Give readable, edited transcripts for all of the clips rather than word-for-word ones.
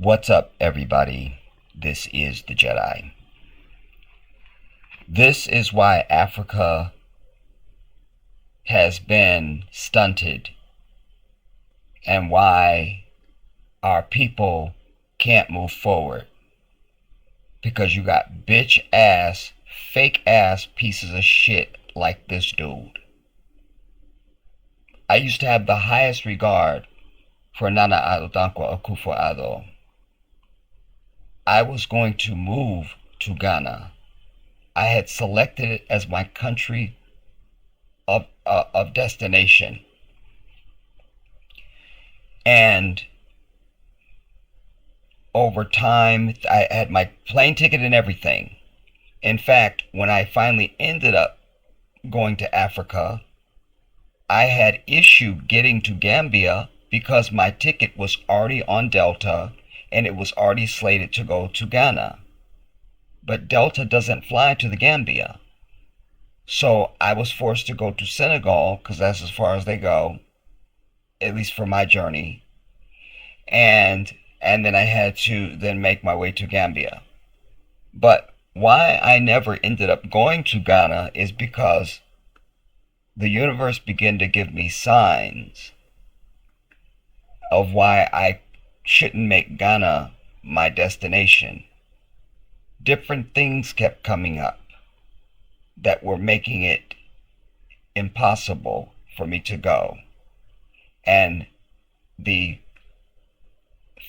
What's up, everybody? This is the Jedi. This is why Africa has been stunted and why our people can't move forward. Because you got bitch ass, fake ass pieces of shit like this dude. I used to have the highest regard for Nana Addo Dankwa Akufo-Addo. I was going to move to Ghana. I had selected it as my country of destination. And over time, I had my plane ticket and everything. In fact, when I finally ended up going to Africa, I had issue getting to Gambia because my ticket was already on Delta and it was already slated to go to Ghana. But Delta doesn't fly to the Gambia. So I was forced to go to Senegal because that's as far as they go, at least for my journey. And then I had to then make my way to Gambia. But why I never ended up going to Ghana is because the universe began to give me signs of why I shouldn't make Ghana my destination. Different things kept coming up that were making it impossible for me to go. And the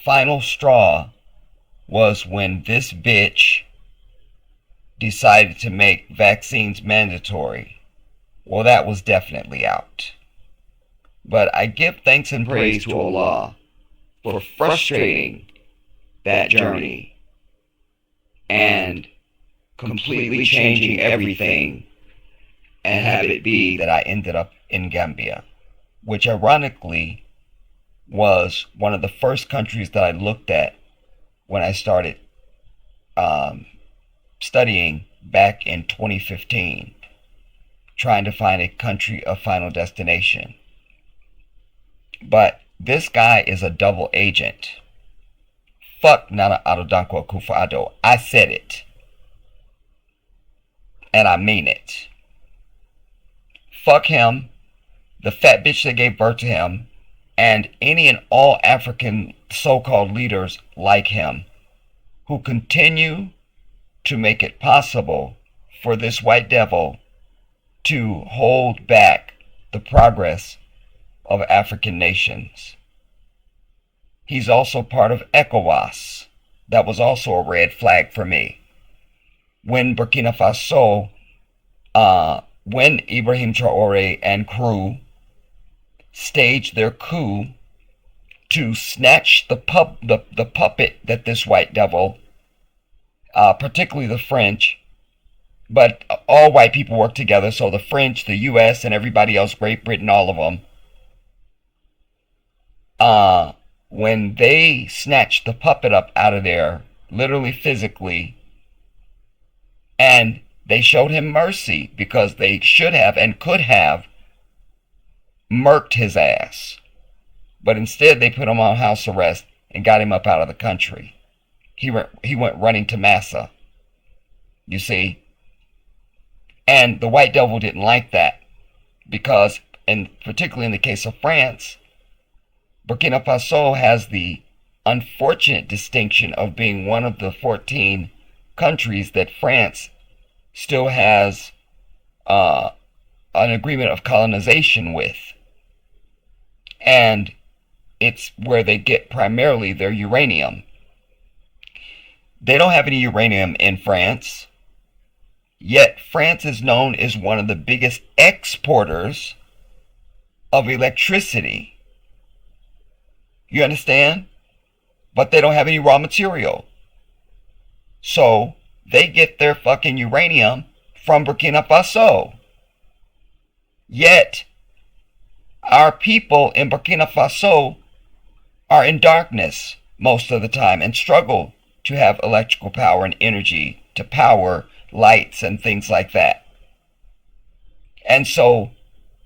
final straw was when this bitch decided to make vaccines mandatory. Well, that was definitely out. But I give thanks and praise to Allah for frustrating that journey and completely changing everything and have it be that I ended up in Gambia, which ironically was one of the first countries that I looked at when I started studying back in 2015, trying to find a country of final destination. But this guy is a double agent. Fuck Nana Addo Dankwa Akufo-Addo. I said it. And I mean it. Fuck him, the fat bitch that gave birth to him, and any and all African so-called leaders like him who continue to make it possible for this white devil to hold back the progress of African nations. He's also part of ECOWAS. That was also a red flag for me. When Burkina Faso, when Ibrahim Traore and crew staged their coup to snatch the puppet that this white devil, particularly the French, but all white people work together, so the French, the US, and everybody else, Great Britain, all of them, when they snatched the puppet up out of there, literally physically, and they showed him mercy because they should have and could have murked his ass. But instead they put him on house arrest and got him up out of the country. He went running to Massa, you see. And the white devil didn't like that because, and particularly in the case of France, Burkina Faso has the unfortunate distinction of being one of the 14 countries that France still has an agreement of colonization with. And it's where they get primarily their uranium. They don't have any uranium in France, yet France is known as one of the biggest exporters of electricity. You understand? But they don't have any raw material. So they get their fucking uranium from Burkina Faso. Yet our people in Burkina Faso are in darkness most of the time and struggle to have electrical power and energy to power lights and things like that. And so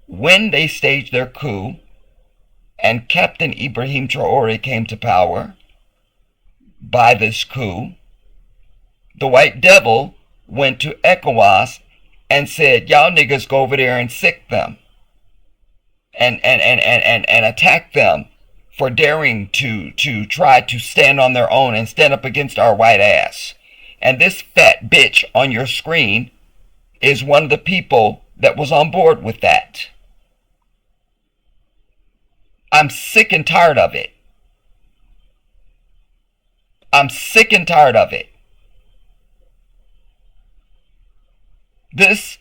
when they staged their coup and Captain Ibrahim Traore came to power, by this coup, the white devil went to ECOWAS and said, y'all niggas go over there and sick them and attack them for daring to try to stand on their own and stand up against our white ass. And this fat bitch on your screen is one of the people that was on board with that. I'm sick and tired of it. I'm sick and tired of it. This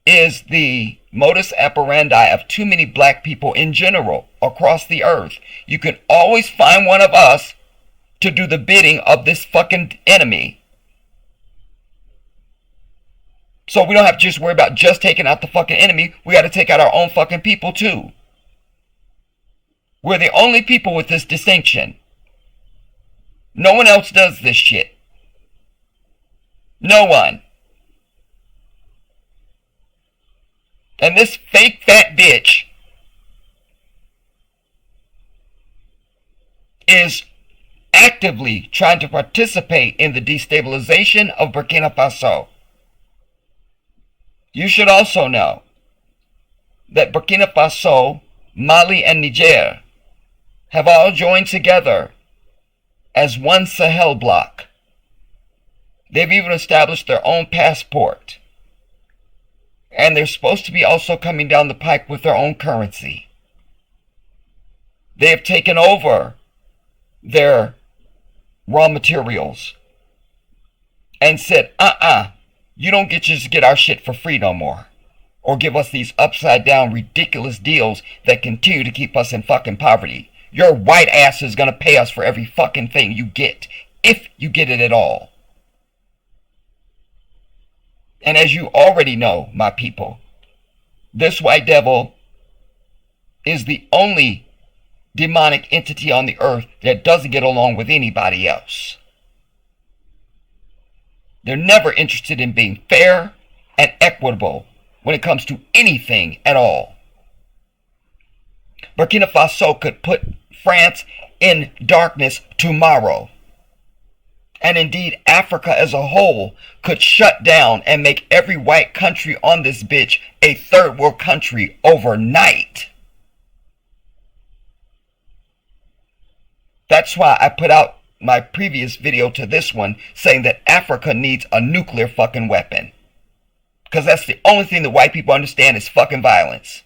is the modus operandi of too many black people in general across the earth. You can always find one of us to do the bidding of this fucking enemy. So we don't have to just worry about just taking out the fucking enemy. We got to take out our own fucking people too. We're the only people with this distinction. No one else does this shit. No one. And this fake fat bitch is actively trying to participate in the destabilization of Burkina Faso. You should also know that Burkina Faso, Mali, and Niger have all joined together as one Sahel bloc. They've even established their own passport. And they're supposed to be also coming down the pike with their own currency. They have taken over their raw materials and said, you don't just get our shit for free no more. Or give us these upside down ridiculous deals that continue to keep us in fucking poverty. Your white ass is gonna pay us for every fucking thing you get, if you get it at all. And as you already know, my people, this white devil is the only demonic entity on the earth that doesn't get along with anybody else. They're never interested in being fair and equitable when it comes to anything at all. Burkina Faso could put France in darkness tomorrow. And indeed, Africa as a whole could shut down and make every white country on this bitch a third world country overnight. That's why I put out my previous video to this one saying that Africa needs a nuclear fucking weapon. Because that's the only thing that white people understand is fucking violence.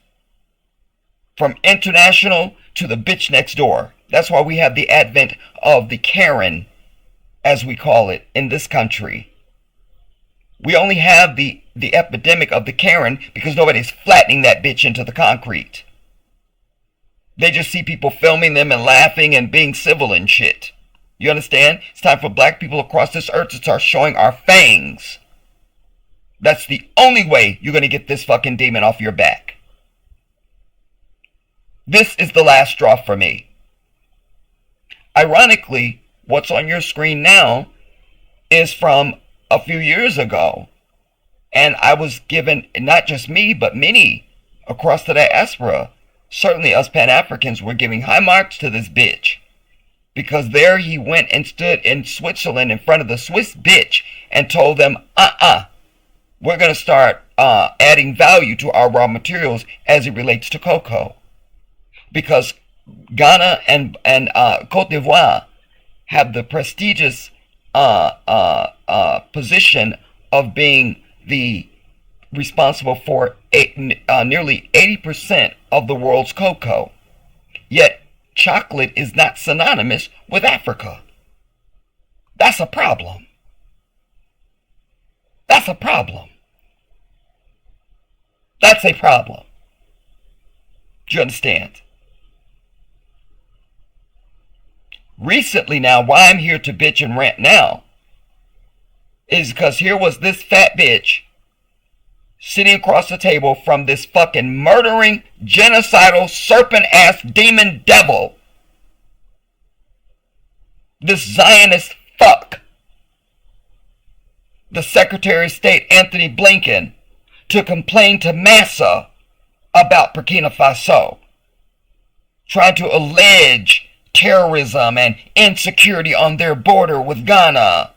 From international to the bitch next door. That's why we have the advent of the Karen, as we call it, in this country. We only have the epidemic of the Karen because nobody's flattening that bitch into the concrete. They just see people filming them and laughing and being civil and shit. You understand? It's time for black people across this earth to start showing our fangs. That's the only way you're going to get this fucking demon off your back. This is the last straw for me. Ironically, what's on your screen now is from a few years ago. And I was given, not just me, but many across the diaspora, certainly us Pan-Africans, were giving high marks to this bitch. Because there he went and stood in Switzerland in front of the Swiss bitch and told them, we're going to start adding value to our raw materials as it relates to cocoa. Because Ghana and Cote d'Ivoire have the prestigious position of being the responsible for nearly 80% of the world's cocoa. Yet chocolate is not synonymous with Africa. That's a problem. That's a problem. That's a problem. Do you understand? Recently now, why I'm here to bitch and rant now is because here was this fat bitch sitting across the table from this fucking murdering, genocidal, serpent-ass demon devil. This Zionist fuck. The Secretary of State, Anthony Blinken, to complain to Massa about Burkina Faso. Trying to allege terrorism and insecurity on their border with Ghana.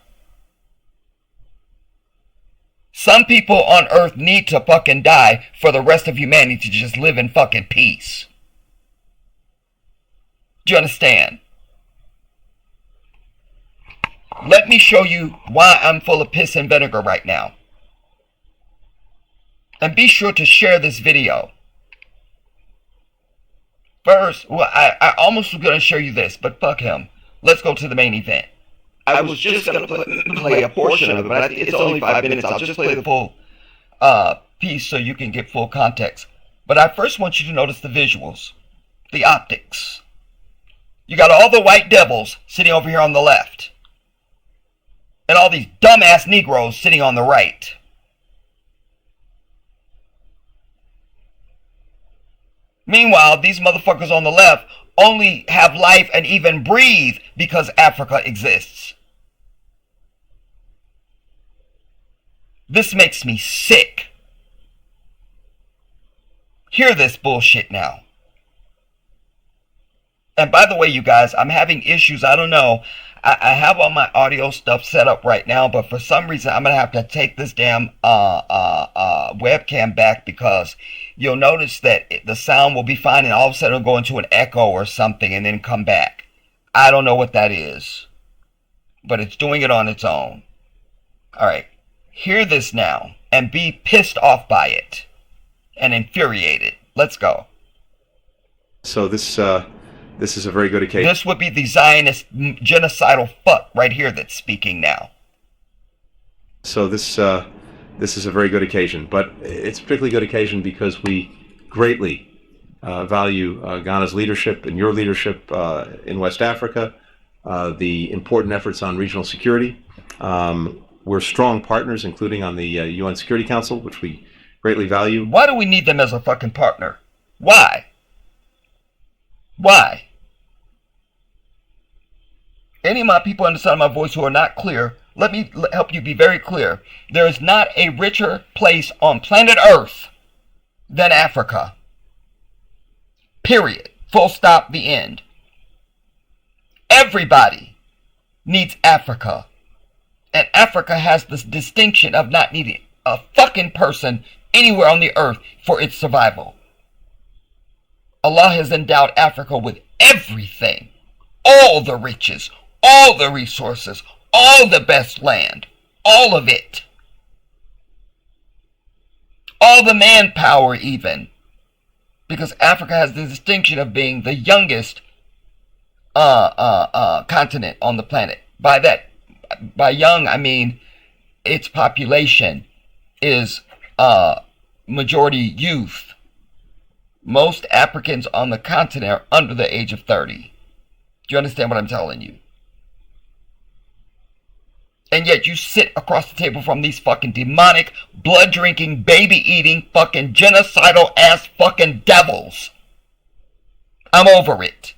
Some people on earth need to fucking die for the rest of humanity to just live in fucking peace. Do you understand? Let me show you why I'm full of piss and vinegar right now. And be sure to share this video. First, well, I almost was going to show you this, but fuck him. Let's go to the main event. I was just going to play a portion of it, but it's only 5 minutes. I'll just play the full piece so you can get full context. But I first want you to notice the visuals, the optics. You got all the white devils sitting over here on the left, and all these dumbass Negroes sitting on the right. Meanwhile, these motherfuckers on the left only have life and even breathe because Africa exists. This makes me sick. Hear this bullshit now. And by the way, you guys, I'm having issues. I don't know. I have all my audio stuff set up right now, but for some reason, I'm going to have to take this damn webcam back, because you'll notice that the sound will be fine and all of a sudden it'll go into an echo or something and then come back. I don't know what that is, but it's doing it on its own. All right. Hear this now and be pissed off by it and infuriated. Let's go. So this is a very good occasion. This would be the Zionist genocidal fuck right here that's speaking now. So this is a very good occasion, but it's a particularly good occasion because we greatly value Ghana's leadership and your leadership in West Africa, the important efforts on regional security. We're strong partners, including on the UN Security Council, which we greatly value. Why do we need them as a fucking partner? Why? Why? Any of my people on the side of my voice who are not clear, let me help you be very clear. There is not a richer place on planet Earth than Africa. Period. Full stop, the end. Everybody needs Africa. And Africa has this distinction of not needing a fucking person anywhere on the earth for its survival. Allah has endowed Africa with everything. All the riches, all the resources, all the best land, all of it. All the manpower even. Because Africa has the distinction of being the youngest continent on the planet. By young, I mean its population is majority youth. Most Africans on the continent are under the age of 30. Do you understand what I'm telling you? And yet you sit across the table from these fucking demonic, blood-drinking, baby-eating, fucking genocidal-ass fucking devils. I'm over it.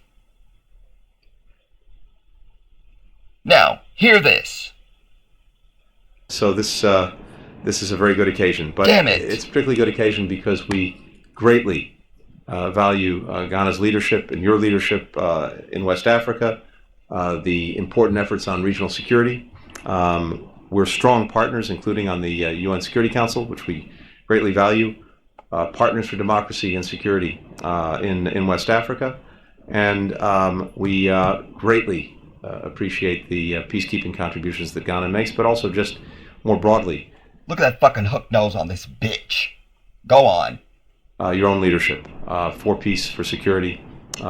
Now, hear this. So this is a very good occasion, but damn it. It's a particularly good occasion because we greatly value Ghana's leadership and your leadership in West Africa, the important efforts on regional security. We're strong partners, including on the UN Security Council, which we greatly value, partners for democracy and security in West Africa, and we greatly appreciate the peacekeeping contributions that Ghana makes, but also just more broadly. Look at that fucking hook nose on this bitch. Go on. Your own leadership for peace, for security,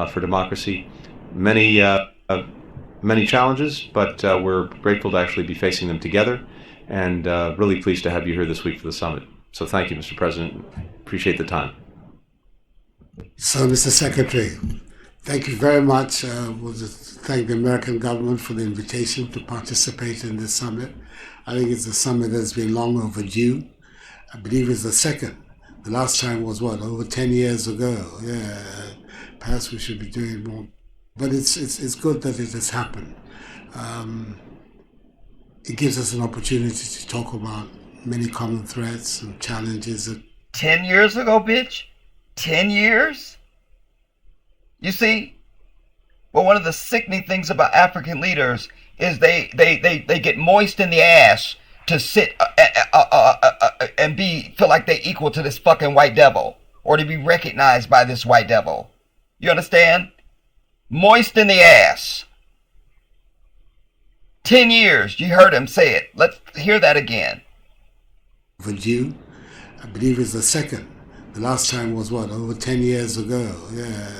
for democracy. Many challenges, but we're grateful to actually be facing them together, and really pleased to have you here this week for the summit. So thank you, Mr. President. Appreciate the time. So, Mr. Secretary, thank you very much. We'll just thank the American government for the invitation to participate in this summit. I think it's a summit that's been long overdue. I believe it's the second. The last time was what, over 10 years ago? Yeah, perhaps we should be doing more. But it's good that it has happened. It gives us an opportunity to talk about many common threats and challenges. 10 years ago, bitch? 10 years? You see, Well, one of the sickening things about African leaders is they get moist in the ass to sit and feel like they equal to this fucking white devil, or to be recognized by this white devil. You understand? Moist in the ass. 10 years, you heard him say it. Let's hear that again. Overdue. I believe it's the second. The last time was what, over 10 years ago. Yeah,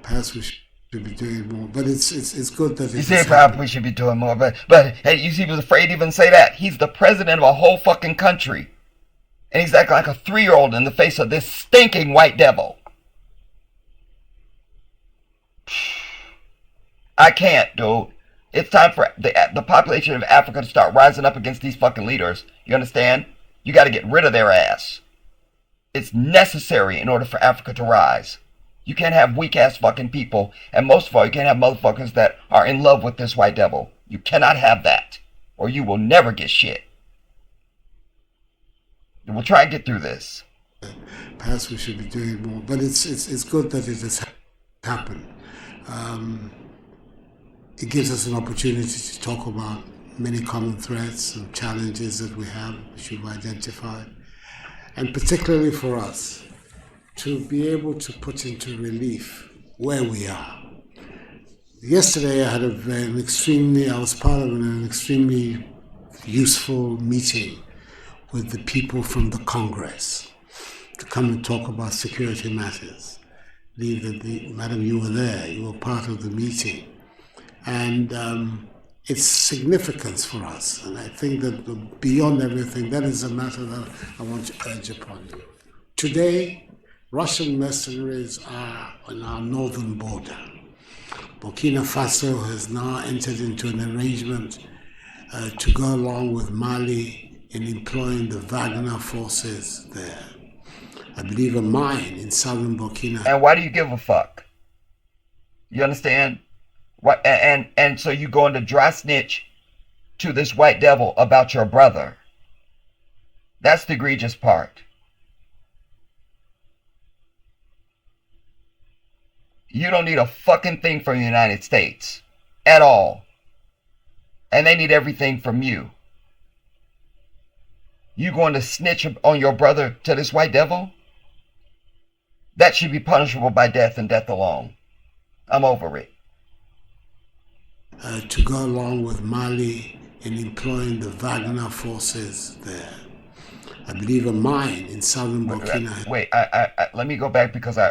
perhaps we should be doing more. But it's good that You say perhaps we should be doing more, but hey, you see, he was afraid to even say that. He's the president of a whole fucking country, and he's acting like a 3-year-old in the face of this stinking white devil. I can't, dude. It's time for the population of Africa to start rising up against these fucking leaders. You understand? You got to get rid of their ass. It's necessary in order for Africa to rise. You can't have weak-ass fucking people, and most of all, you can't have motherfuckers that are in love with this white devil. You cannot have that, or you will never get shit. We'll try and get through this. Perhaps we should be doing more, but it's good that it has happened. It gives us an opportunity to talk about many common threats and challenges that we have, which we've identified, and particularly for us, to be able to put into relief where we are. Yesterday I had I was part of an extremely useful meeting with the people from the Congress to come and talk about security matters. Madam, you were there, you were part of the meeting. And its significance for us. And I think that beyond everything, that is a matter that I want to urge upon you. Today, Russian mercenaries are on our northern border. Burkina Faso has now entered into an arrangement to go along with Mali in employing the Wagner forces there. I believe a mine in southern Burkina. And why do you give a fuck? You understand? What, and so you going to dry snitch to this white devil about your brother. That's the egregious part. You don't need a fucking thing from the United States. At all. And they need everything from you. You going to snitch on your brother to this white devil? That should be punishable by death and death alone. I'm over it. To go along with Mali in employing the Wagner forces there. I believe a mine in southern Burkina. Wait, let me go back because I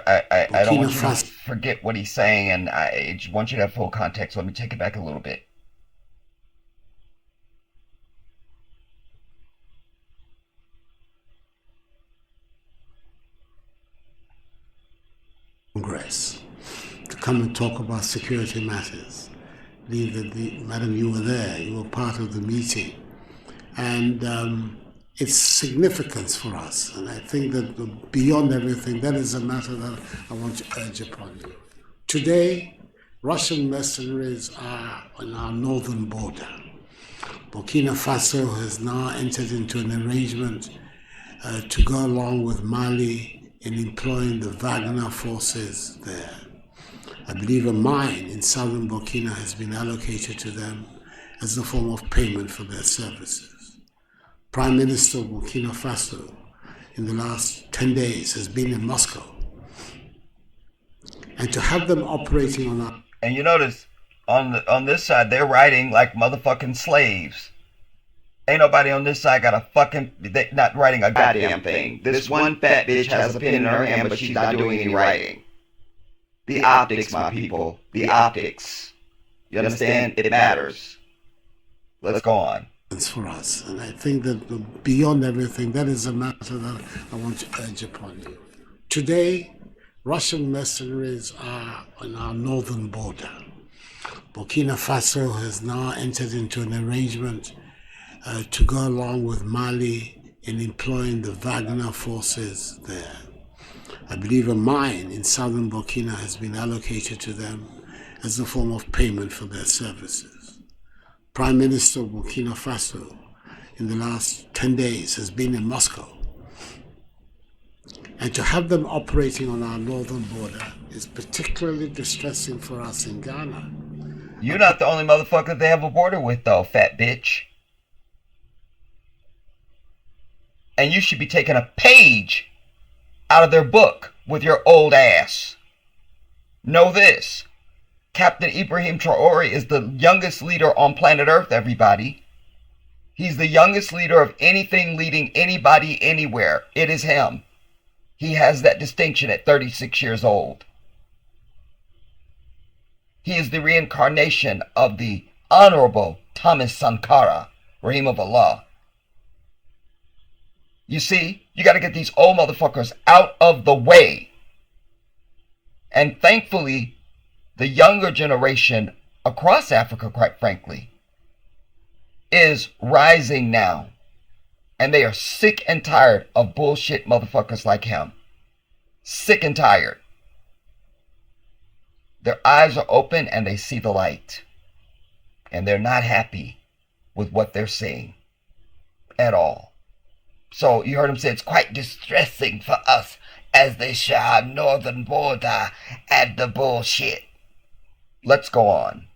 don't want you to forget what he's saying, and I just want you to have full context. Let me take it back a little bit. Congress to come and talk about security matters. Madam, you were there, you were part of the meeting. And its significance for us. And I think that beyond everything, that is a matter that I want to urge upon you. Today, Russian mercenaries are on our northern border. Burkina Faso has now entered into an arrangement to go along with Mali in employing the Wagner forces there. I believe a mine in southern Burkina has been allocated to them as a form of payment for their services. Prime Minister of Burkina Faso in the last 10 days has been in Moscow. And to have them operating on our... And you notice, on this side, they're riding like motherfucking slaves. Ain't nobody on this side got a fucking... They not writing a goddamn thing. This one fat bitch has a pen in her hand, but she's not doing any writing. The optics, my people. The optics. You understand? It matters. Let's go on. For us. And I think that beyond everything, that is a matter that I want to urge upon you. Today, Russian mercenaries are on our northern border. Burkina Faso has now entered into an arrangement to go along with Mali in employing the Wagner forces there. I believe a mine in southern Burkina has been allocated to them as a form of payment for their services. Prime Minister of Burkina Faso in the last 10 days has been in Moscow. And to have them operating on our northern border is particularly distressing for us in Ghana. You're not the only motherfucker they have a border with, though, fat bitch. And you should be taking a page out of their book with your old ass. Know this. Captain Ibrahim Traore is the youngest leader on planet Earth, everybody. He's the youngest leader of anything leading anybody anywhere. It is him. He has that distinction at 36 years old. He is the reincarnation of the Honorable Thomas Sankara, Rahim of Allah. You see, you got to get these old motherfuckers out of the way. And thankfully, the younger generation across Africa, quite frankly, is rising now. And they are sick and tired of bullshit motherfuckers like him. Sick and tired. Their eyes are open and they see the light. And they're not happy with what they're seeing at all. So you heard him say it's quite distressing for us as they share our northern border and the bullshit. Let's go on.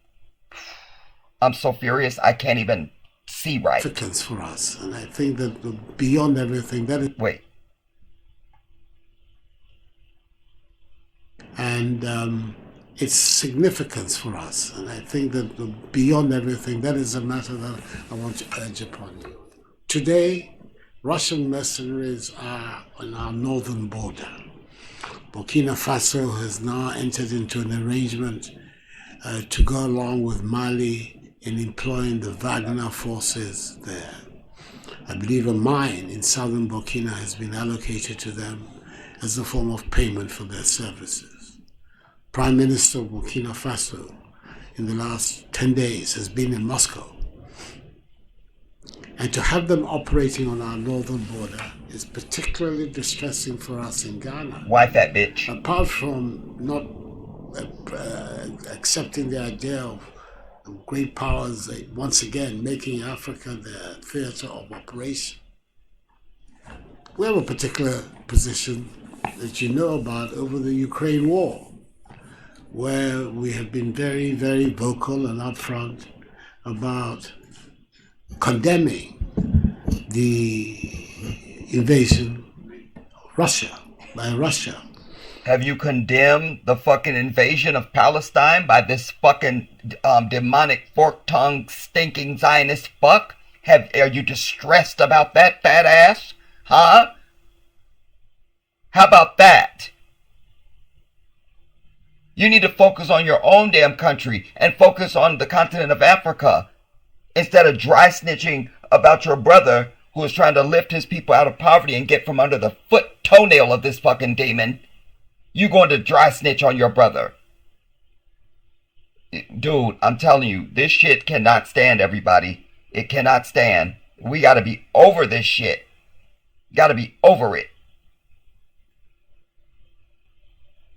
I'm so furious I can't even see right. Significance for us, and I think that beyond everything, that is. Wait. And its significance for us, and I think that beyond everything, that is a matter that I want to urge upon you. Today, Russian mercenaries are on our northern border. Burkina Faso has now entered into an arrangement to go along with Mali in employing the Wagner forces there. I believe a mine in southern Burkina has been allocated to them as a form of payment for their services. Prime Minister of Burkina Faso in the last 10 days has been in Moscow. And to have them operating on our northern border is particularly distressing for us in Ghana. Why, fat bitch? Apart from not accepting the idea of great powers once again making Africa their theater of operation, we have a particular position that you know about over the Ukraine war, where we have been very, very vocal and upfront about condemning the invasion of Russia by Russia. Have you condemned the fucking invasion of Palestine by this fucking demonic fork-tongued stinking Zionist fuck? Are you distressed about that, fat ass? Huh? How about that? You need to focus on your own damn country and focus on the continent of Africa instead of dry snitching about your brother who is trying to lift his people out of poverty and get from under the toenail of this fucking demon. You going to dry snitch on your brother. Dude, I'm telling you, this shit cannot stand, everybody. It cannot stand. We gotta be over this shit. Gotta be over it.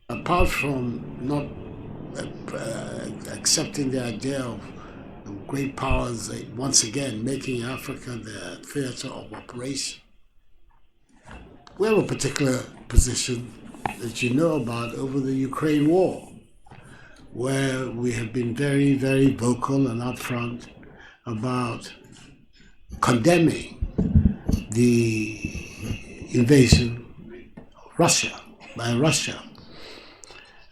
Apart from not accepting the idea of great powers once again making Africa their theater of operation, we have a particular position that you know about over the Ukraine war, where we have been very, very vocal and upfront about condemning the invasion of Russia by Russia.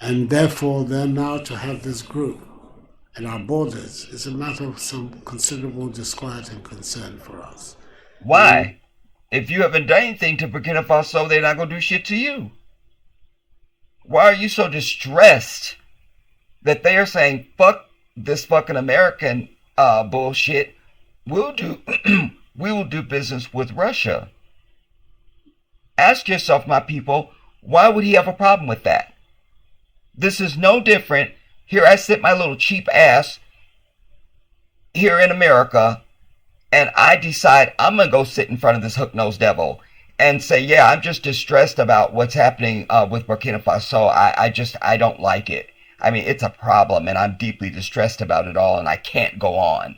And therefore, they're now to have this group at our borders is a matter of some considerable disquiet and concern for us. Why? If you haven't done anything to Burkina Faso, they're not going to do shit to you. Why are you so distressed that they are saying, fuck this fucking American bullshit? We will do business with Russia. Ask yourself, my people, why would he have a problem with that? This is no different. Here I sit my little cheap ass here in America, and I decide I'm going to go sit in front of this hook-nosed devil and say, yeah, I'm just distressed about what's happening with Burkina Faso. I don't like it. I mean, it's a problem, and I'm deeply distressed about it all, and I can't go on.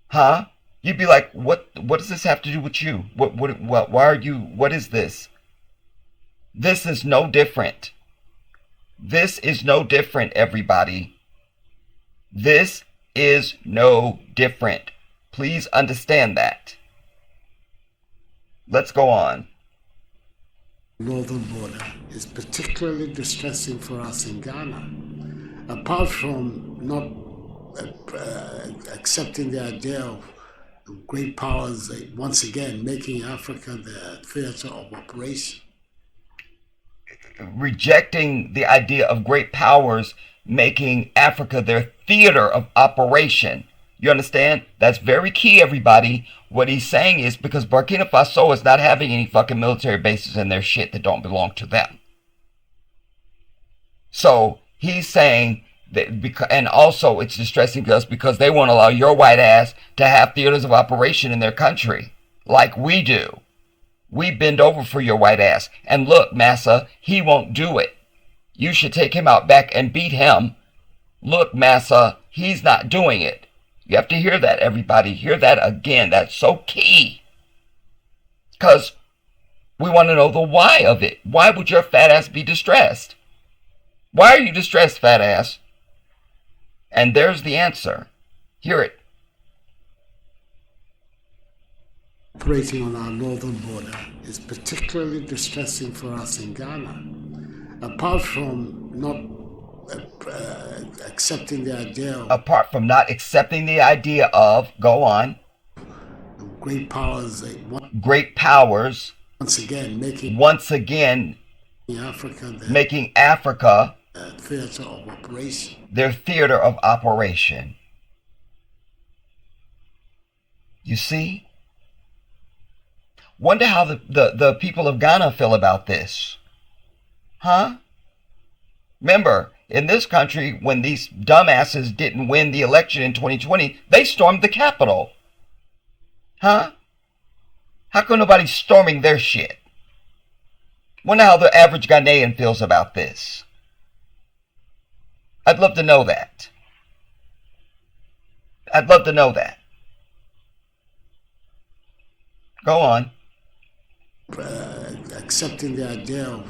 Huh? You'd be like, what does this have to do with you? Why are you, what is this? This is no different This is no different, everybody. This is no different. Please understand that. Let's go on. Northern border is particularly distressing for us in Ghana. Apart from not accepting the idea of great powers once again making Africa their theater of operation. Rejecting the idea of great powers making Africa their theater of operation. You understand? That's very key, everybody. What he's saying is because Burkina Faso is not having any fucking military bases in their shit that don't belong to them. So he's saying that, and also it's distressing to us because they won't allow your white ass to have theaters of operation in their country like we do. We bend over for your white ass. And look, Massa, he won't do it. You should take him out back and beat him. Look, Massa, he's not doing it. You have to hear that, everybody. Hear that again. That's so key. Because we want to know the why of it. Why would your fat ass be distressed? Why are you distressed, fat ass? And there's the answer. Hear it. Operating on our northern border is particularly distressing for us in Ghana. Apart from not accepting the idea of... Apart from not accepting the idea of, go on. Great powers... Great powers... Once again making Africa theater of operation. Their theater of operation. You see? Wonder how the people of Ghana feel about this. Huh? Remember, in this country, when these dumbasses didn't win the election in 2020, they stormed the Capitol. Huh? How come nobody's storming their shit? Wonder how the average Ghanaian feels about this. I'd love to know that. I'd love to know that. Go on. Accepting the idea of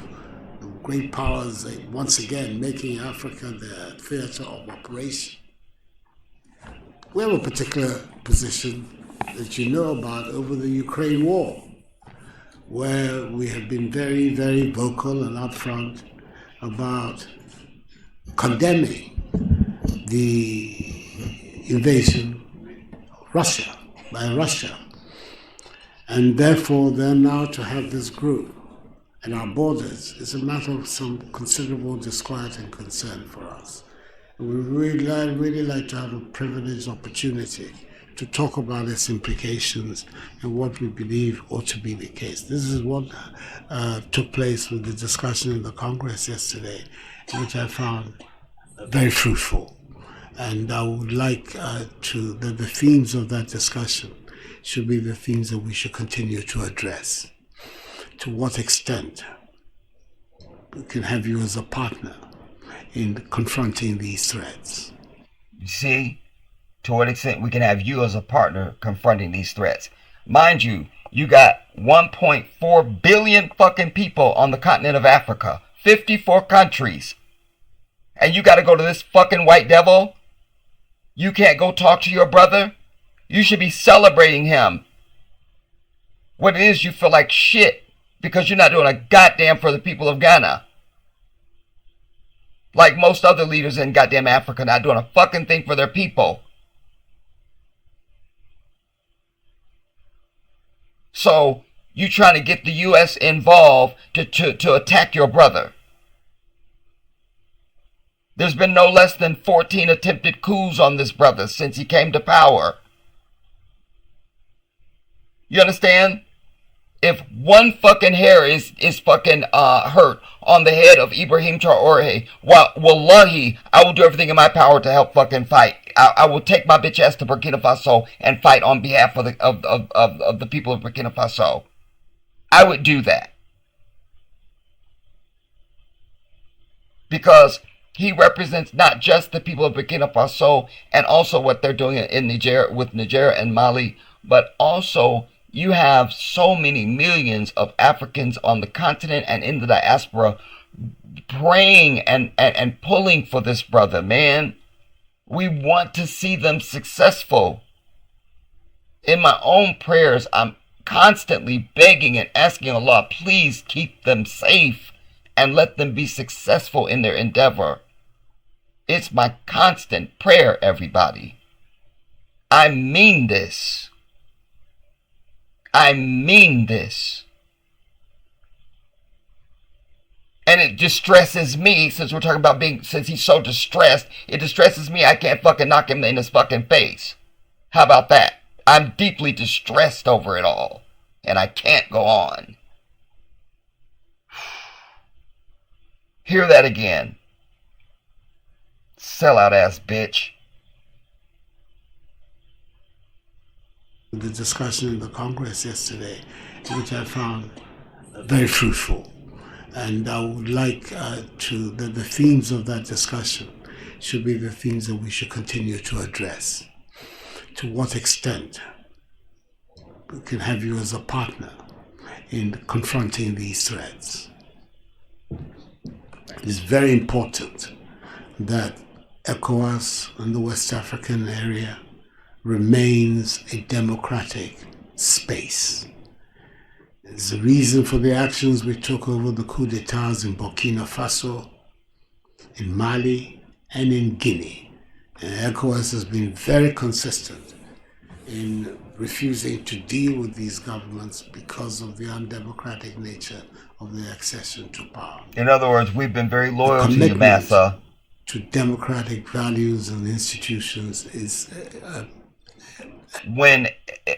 great powers once again making Africa their theater of operation. We have a particular position that you know about over the Ukraine war, where we have been very, very vocal and upfront about condemning the invasion of Russia by Russia. And therefore, then now to have this group at our borders is a matter of some considerable disquiet and concern for us. And we really like to have a privileged opportunity to talk about its implications and what we believe ought to be the case. This is what took place with the discussion in the Congress yesterday, which I found very fruitful. And I would like the themes of that discussion should be the themes that we should continue to address. To what extent we can have you as a partner in confronting these threats. You see, to what extent we can have you as a partner confronting these threats. Mind you, you got 1.4 billion fucking people on the continent of Africa, 54 countries. And you got to go to this fucking white devil? You can't go talk to your brother? You should be celebrating him. What it is, you feel like shit because you're not doing a goddamn for the people of Ghana. Like most other leaders in goddamn Africa, not doing a fucking thing for their people. So, you trying to get the U.S. involved to attack your brother. There's been no less than 14 attempted coups on this brother since he came to power. You understand? If one fucking hair is fucking hurt on the head of Ibrahim Traore, wallahi, I will do everything in my power to help fucking fight. I will take my bitch ass to Burkina Faso and fight on behalf of the people of Burkina Faso. I would do that. Because he represents not just the people of Burkina Faso and also what they're doing in Niger with Niger and Mali, but also you have so many millions of Africans on the continent and in the diaspora praying and pulling for this brother, man. We want to see them successful. In my own prayers, I'm constantly begging and asking Allah, please keep them safe and let them be successful in their endeavor. It's my constant prayer, everybody. I mean this. I mean this. And it distresses me, since we're talking about since he's so distressed, it distresses me I can't fucking knock him in his fucking face. How about that? I'm deeply distressed over it all, and I can't go on. Hear that again. Sellout ass bitch. The discussion in the Congress yesterday, which I found very fruitful. And I would like the themes of that discussion should be the themes that we should continue to address. To what extent we can have you as a partner in confronting these threats. It is very important that ECOWAS and the West African area remains a democratic space. It's the reason for the actions we took over the coup d'etats in Burkina Faso, in Mali, and in Guinea. And ECOWAS has been very consistent in refusing to deal with these governments because of the undemocratic nature of their accession to power. In other words, we've been very loyal to you, Massa. To democratic values and institutions is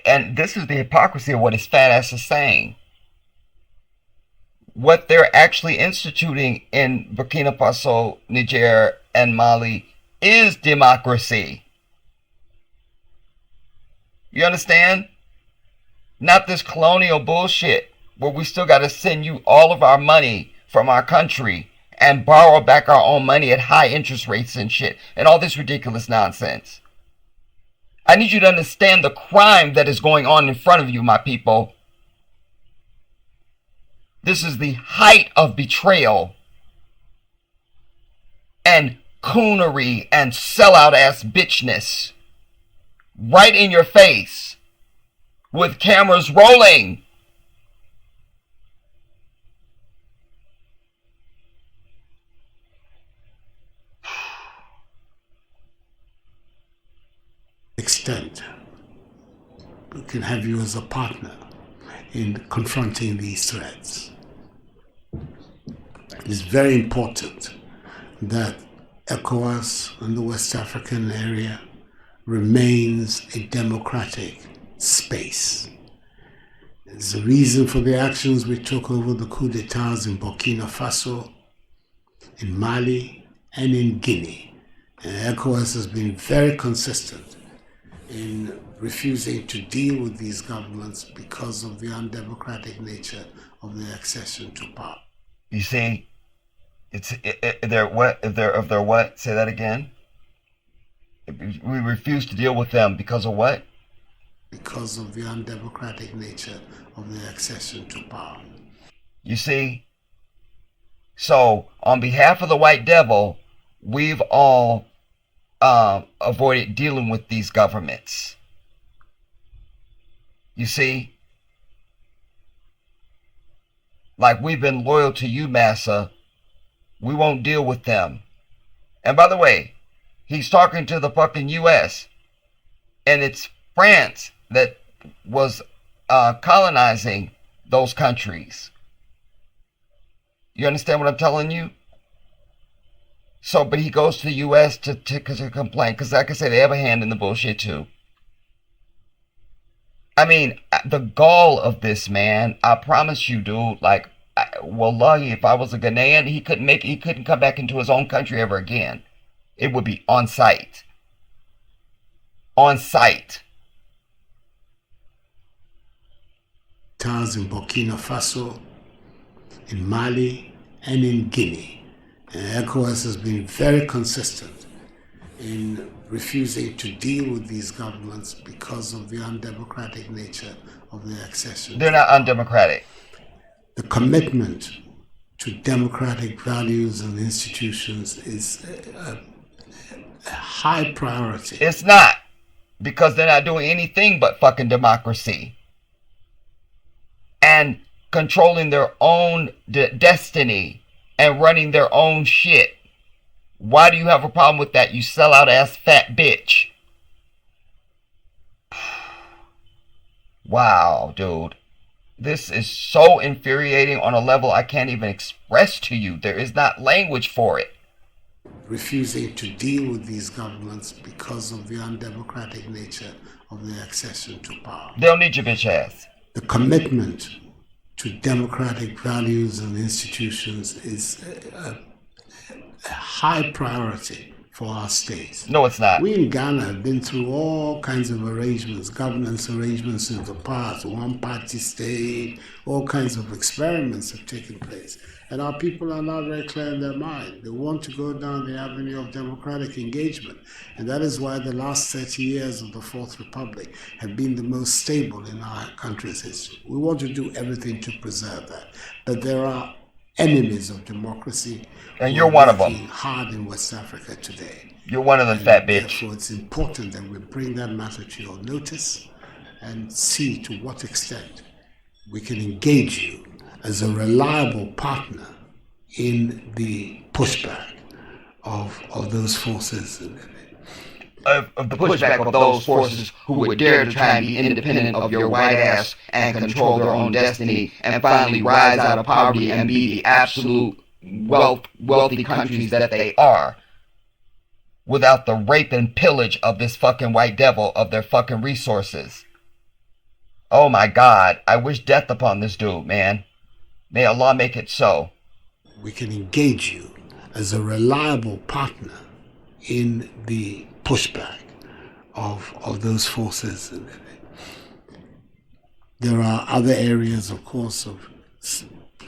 and this is the hypocrisy of what his fat ass is saying. What they're actually instituting in Burkina Faso, Niger, and Mali is democracy. You understand? Not this colonial bullshit where we still got to send you all of our money from our country and borrow back our own money at high interest rates and shit and all this ridiculous nonsense. I need you to understand the crime that is going on in front of you, my people. This is the height of betrayal and coonery and sellout ass bitchness. Right in your face. With cameras rolling. Extent we can have you as a partner in confronting these threats. It is very important that ECOWAS and the West African area remains a democratic space. It's the reason for the actions we took over the coup d'etats in Burkina Faso, in Mali, and in Guinea. And ECOWAS has been very consistent in refusing to deal with these governments because of the undemocratic nature of their accession to power. You see, they're what? Say that again. We refuse to deal with them because of what? Because of the undemocratic nature of their accession to power. You see? So, on behalf of the white devil, we've all avoided dealing with these governments. You see? Like we've been loyal to you, Massa. We won't deal with them. And by the way, he's talking to the fucking U.S. And it's France that was colonizing those countries. You understand what I'm telling you? So, but he goes to the U.S. to complain. Because like I say, they have a hand in the bullshit too. I mean, the gall of this man, I promise you, dude, like, wallahi, if I was a Ghanaian, he couldn't come back into his own country ever again. It would be on sight. On sight. In Burkina Faso, in Mali, and in Guinea. And ECOWAS has been very consistent in refusing to deal with these governments because of the undemocratic nature of their accession. They're not undemocratic. The commitment to democratic values and institutions is a high priority. It's not, because they're not doing anything but fucking democracy and controlling their own destiny and running their own shit. Why do you have a problem with that, you sellout ass fat bitch? Wow, dude. This is so infuriating on a level I can't even express to you. There is not language for it. Refusing to deal with these governments because of the undemocratic nature of their accession to power. They don't need your bitch ass. The commitment to democratic values and institutions is a high priority for our states. No, it's not. We in Ghana have been through all kinds of arrangements, governance arrangements in the past, one-party state, all kinds of experiments have taken place. And our people are not very clear in their mind. They want to go down the avenue of democratic engagement. And that is why the last 30 years of the Fourth Republic have been the most stable in our country's history. We want to do everything to preserve that. But there are enemies of democracy. And you're one of them. Hard in West Africa today. You're one of them, fat bitch. Therefore, it's important that we bring that matter to your notice and see to what extent we can engage you as a reliable partner in the pushback of those forces. Of the pushback of those forces who would dare to try and be independent of your white ass and control their own destiny and finally rise out of poverty and be the absolute wealthy countries that they are, without the rape and pillage of this fucking white devil of their fucking resources. Oh my God, I wish death upon this dude, man. May Allah make it so. We can engage you as a reliable partner in the pushback of those forces. There are other areas, of course, of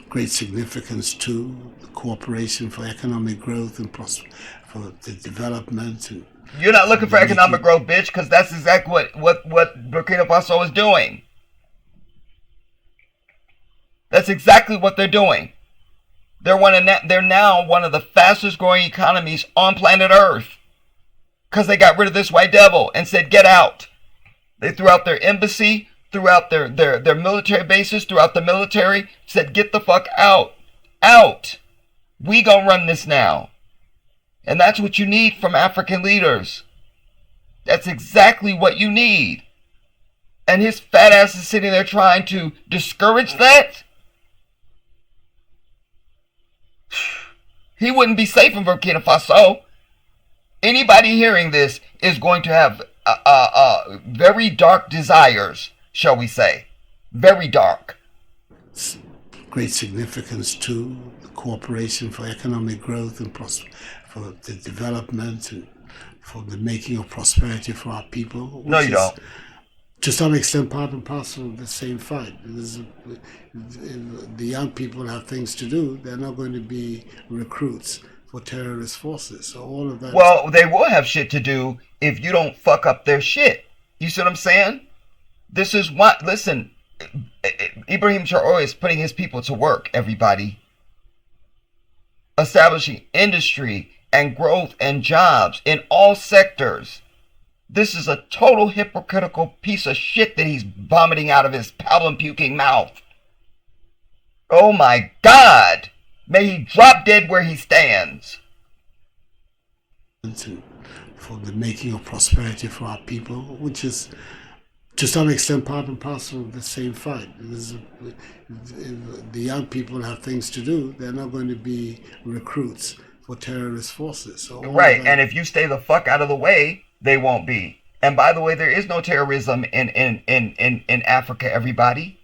great significance too. The cooperation for economic growth and for the development. And you're not looking for economic growth, bitch, because that's exactly what Burkina Faso is doing. That's exactly what they're doing. They're now one of the fastest growing economies on planet Earth. Because they got rid of this white devil and said, get out. They threw out their embassy, threw out their military bases, threw out the military, said, get the fuck out. Out. We gonna run this now. And that's what you need from African leaders. That's exactly what you need. And his fat ass is sitting there trying to discourage that? He wouldn't be safe in Burkina Faso. Anybody hearing this is going to have very dark desires, shall we say. Very dark. Great significance too, the cooperation for economic growth and for the development and for the making of prosperity for our people. No, you don't. To some extent, part and parcel of the same fight. The young people have things to do. They're not going to be recruits for terrorist forces. So all of that. Well, they will have shit to do if you don't fuck up their shit. You see what I'm saying? This is what. Listen, Ibrahim Traoré is putting his people to work. Everybody, establishing industry and growth and jobs in all sectors. This is a total hypocritical piece of shit that he's vomiting out of his pablum puking mouth. Oh my God! May he drop dead where he stands. For the making of prosperity for our people, which is to some extent part and parcel of the same fight. The young people have things to do. They're not going to be recruits for terrorist forces. So right, and if you stay the fuck out of the way, they won't be. And by the way, there is no terrorism in Africa, everybody.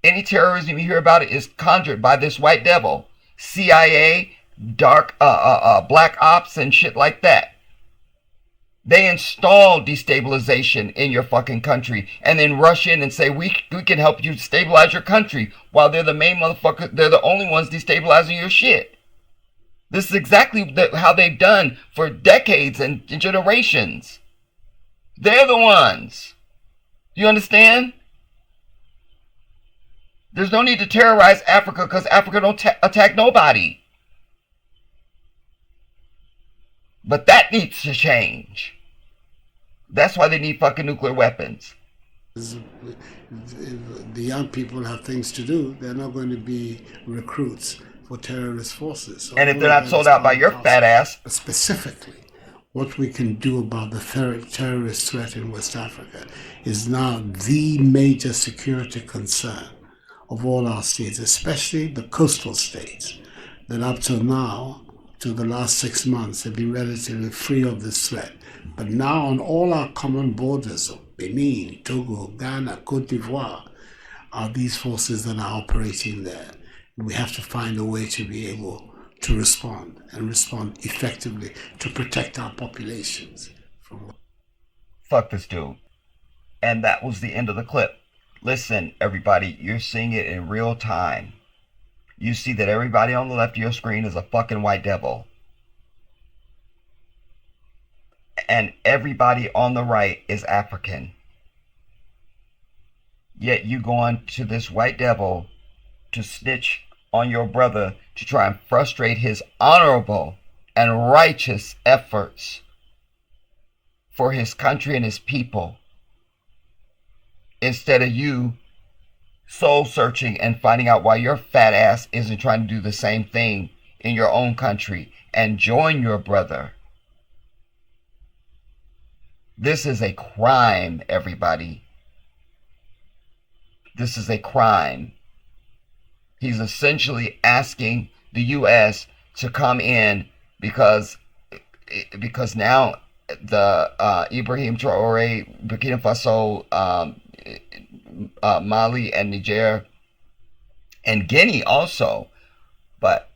Any terrorism you hear about it is conjured by this white devil. CIA, dark, black ops and shit like that. They install destabilization in your fucking country and then rush in and say, we can help you stabilize your country, while they're the main motherfucker, they're the only ones destabilizing your shit. This is exactly how they've done for decades and generations. They're the ones. You understand? There's no need to terrorize Africa because Africa don't attack nobody. But that needs to change. That's why they need fucking nuclear weapons. The young people have things to do. They're not going to be recruits for terrorist forces. So and if they're not sold out by your fat ass. Specifically, what we can do about the terrorist threat in West Africa is now the major security concern of all our states, especially the coastal states, that up till now, to the last 6 months, have been relatively free of this threat. But now on all our common borders of Benin, Togo, Ghana, Cote d'Ivoire, are these forces that are operating there. We have to find a way to be able to respond, and respond effectively to protect our populations from. Fuck this dude. And that was the end of the clip. Listen, everybody, you're seeing it in real time. You see that everybody on the left of your screen is a fucking white devil. And everybody on the right is African. Yet you go on to this white devil to snitch on your brother to try and frustrate his honorable and righteous efforts for his country and his people, instead of you soul searching and finding out why your fat ass isn't trying to do the same thing in your own country and join your brother. This is a crime, everybody. This is a crime. He's essentially asking the U.S. to come in because now the Ibrahim Traore, Burkina Faso, Mali, and Niger, and Guinea also, but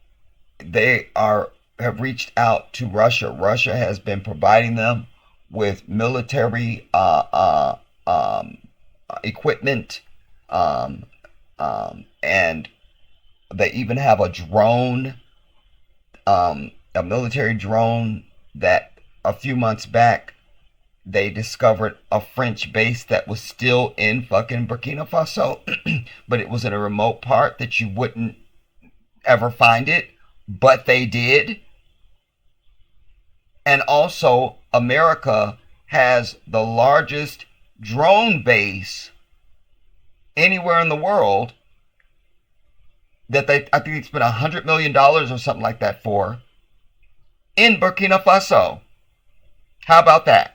they have reached out to Russia. Russia has been providing them with military equipment, and they even have a drone, a military drone that a few months back they discovered a French base that was still in fucking Burkina Faso, but it was in a remote part that you wouldn't ever find it, but they did. And also, America has the largest drone base anywhere in the world that I think they spent $100 million or something like that for, in Burkina Faso. How about that?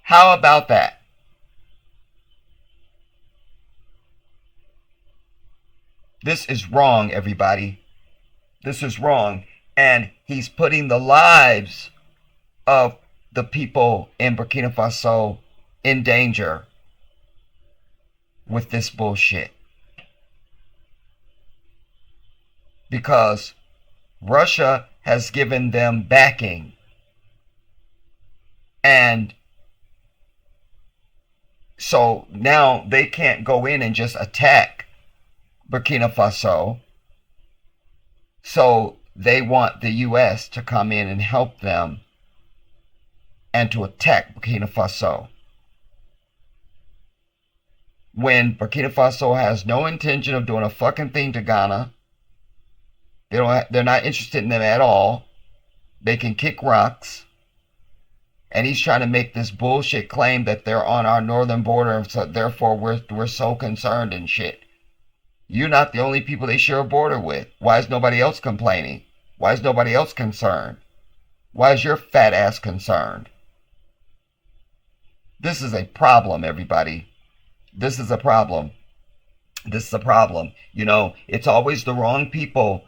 How about that? This is wrong, everybody. This is wrong. And he's putting the lives of the people in Burkina Faso in danger with this bullshit. Because Russia has given them backing. And so now they can't go in and just attack Burkina Faso. So they want the U.S. to come in and help them and to attack Burkina Faso, when Burkina Faso has no intention of doing a fucking thing to Ghana. They're not interested in them at all. They can kick rocks. And he's trying to make this bullshit claim that they're on our northern border, so therefore we're so concerned and shit. You're not the only people they share a border with. Why is nobody else complaining? Why is nobody else concerned? Why is your fat ass concerned? This is a problem, everybody. This is a problem. This is a problem. You know, it's always the wrong people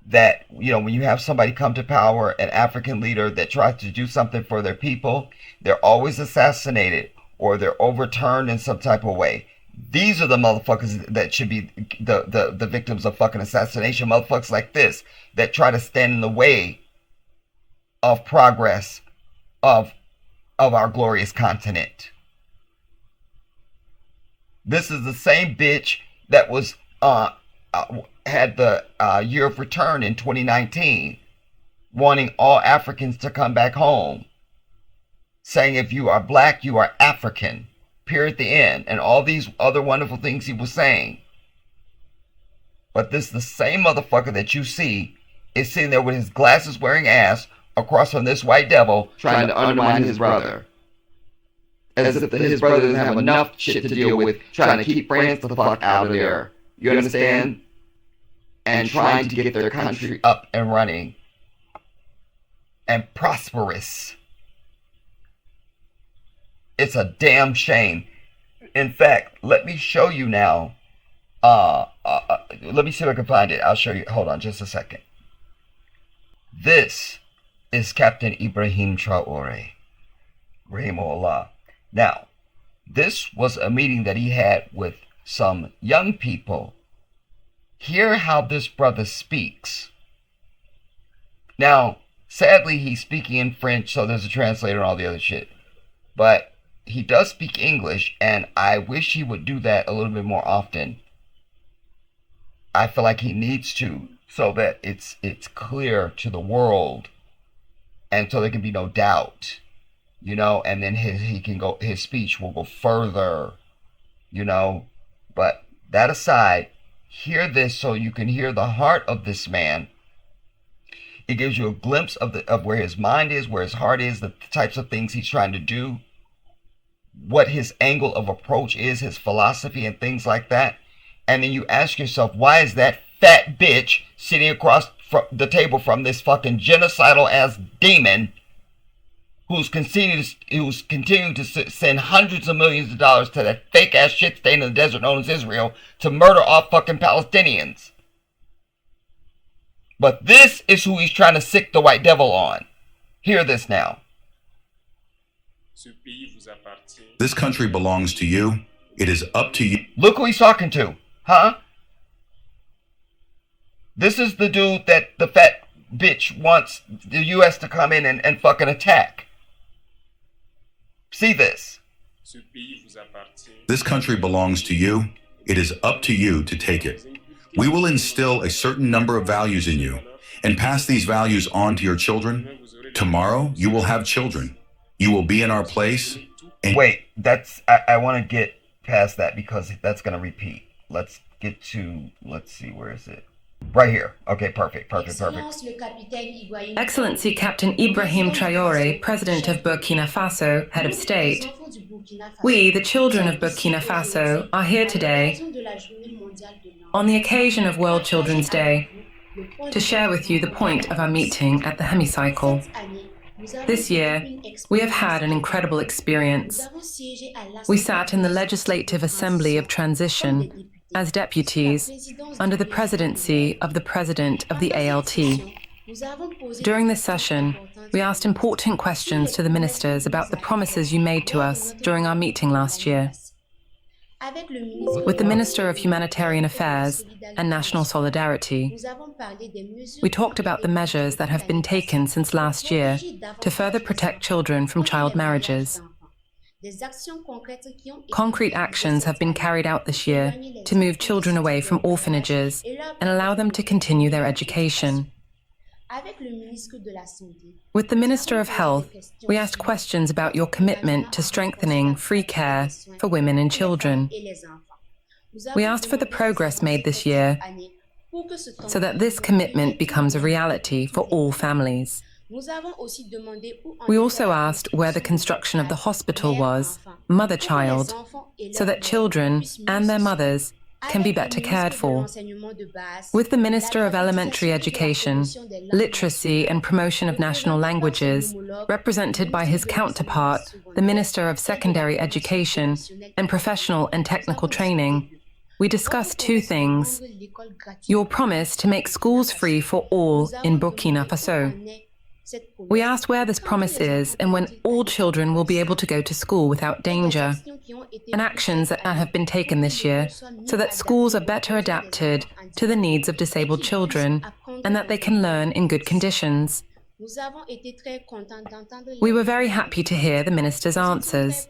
that, you know, when you have somebody come to power, an African leader that tries to do something for their people, they're always assassinated or they're overturned in some type of way. These are the motherfuckers that should be the victims of fucking assassination. Motherfuckers like this that try to stand in the way of progress of our glorious continent. This is the same bitch that was had the year of return in 2019, wanting all Africans to come back home, saying if you are black, you are African, period, the end, and all these other wonderful things he was saying. But this is the same motherfucker that you see is sitting there with his glasses wearing ass across from this white devil trying to undermine his brother. As if his brother doesn't have enough shit to deal with trying to keep France the fuck out of there. You understand? And trying to get their country up and running and prosperous. It's a damn shame. In fact, let me show you now. Let me see if I can find it. I'll show you. Hold on just a second. This is Captain Ibrahim Traore. Rahimahullah. Now, this was a meeting that he had with some young people. Hear how this brother speaks. Now, sadly, he's speaking in French, so there's a translator and all the other shit. But he does speak English, and I wish he would do that a little bit more often. I feel like he needs to, so that it's clear to the world, and so there can be no doubt, you know. And then his speech will go further, you know. But that aside, hear this so you can hear the heart of this man. It gives you a glimpse of where his mind is, where his heart is, the types of things he's trying to do, what his angle of approach is, his philosophy and things like that. And then you ask yourself, why is that fat bitch sitting across the table from this fucking genocidal ass demon who's continuing to send hundreds of millions of dollars to that fake ass shit stain in the desert known as Israel to murder all fucking Palestinians? But this is who he's trying to sick the white devil on. Hear this now. This country belongs to you. It is up to you. Look who he's talking to, huh? This is the dude that the fat bitch wants the U.S. to come in and fucking attack. See this. This country belongs to you. It is up to you to take it. We will instill a certain number of values in you and pass these values on to your children. Tomorrow, you will have children. You will be in our place. And wait, I want to get past that because that's going to repeat. Let's get to, let's see, where is it? Right here. Okay, perfect. Excellency Captain Ibrahim Traore, President of Burkina Faso, Head of State. We, the children of Burkina Faso, are here today on the occasion of World Children's Day to share with you the point of our meeting at the hemicycle. This year, we have had an incredible experience. We sat in the Legislative Assembly of Transition as deputies under the presidency of the President of the ALT. During this session, we asked important questions to the ministers about the promises you made to us during our meeting last year. With the Minister of Humanitarian Affairs and National Solidarity, we talked about the measures that have been taken since last year to further protect children from child marriages. Concrete actions have been carried out this year to move children away from orphanages and allow them to continue their education. With the Minister of Health, we asked questions about your commitment to strengthening free care for women and children. We asked for the progress made this year so that this commitment becomes a reality for all families. We also asked where the construction of the hospital was, mother-child, so that children and their mothers can be better cared for. With the Minister of Elementary Education, Literacy and Promotion of National Languages, represented by his counterpart, the Minister of Secondary Education and Professional and Technical Training, we discussed two things: your promise to make schools free for all in Burkina Faso. We asked where this promise is and when all children will be able to go to school without danger, and actions that have been taken this year so that schools are better adapted to the needs of disabled children and that they can learn in good conditions. We were very happy to hear the minister's answers.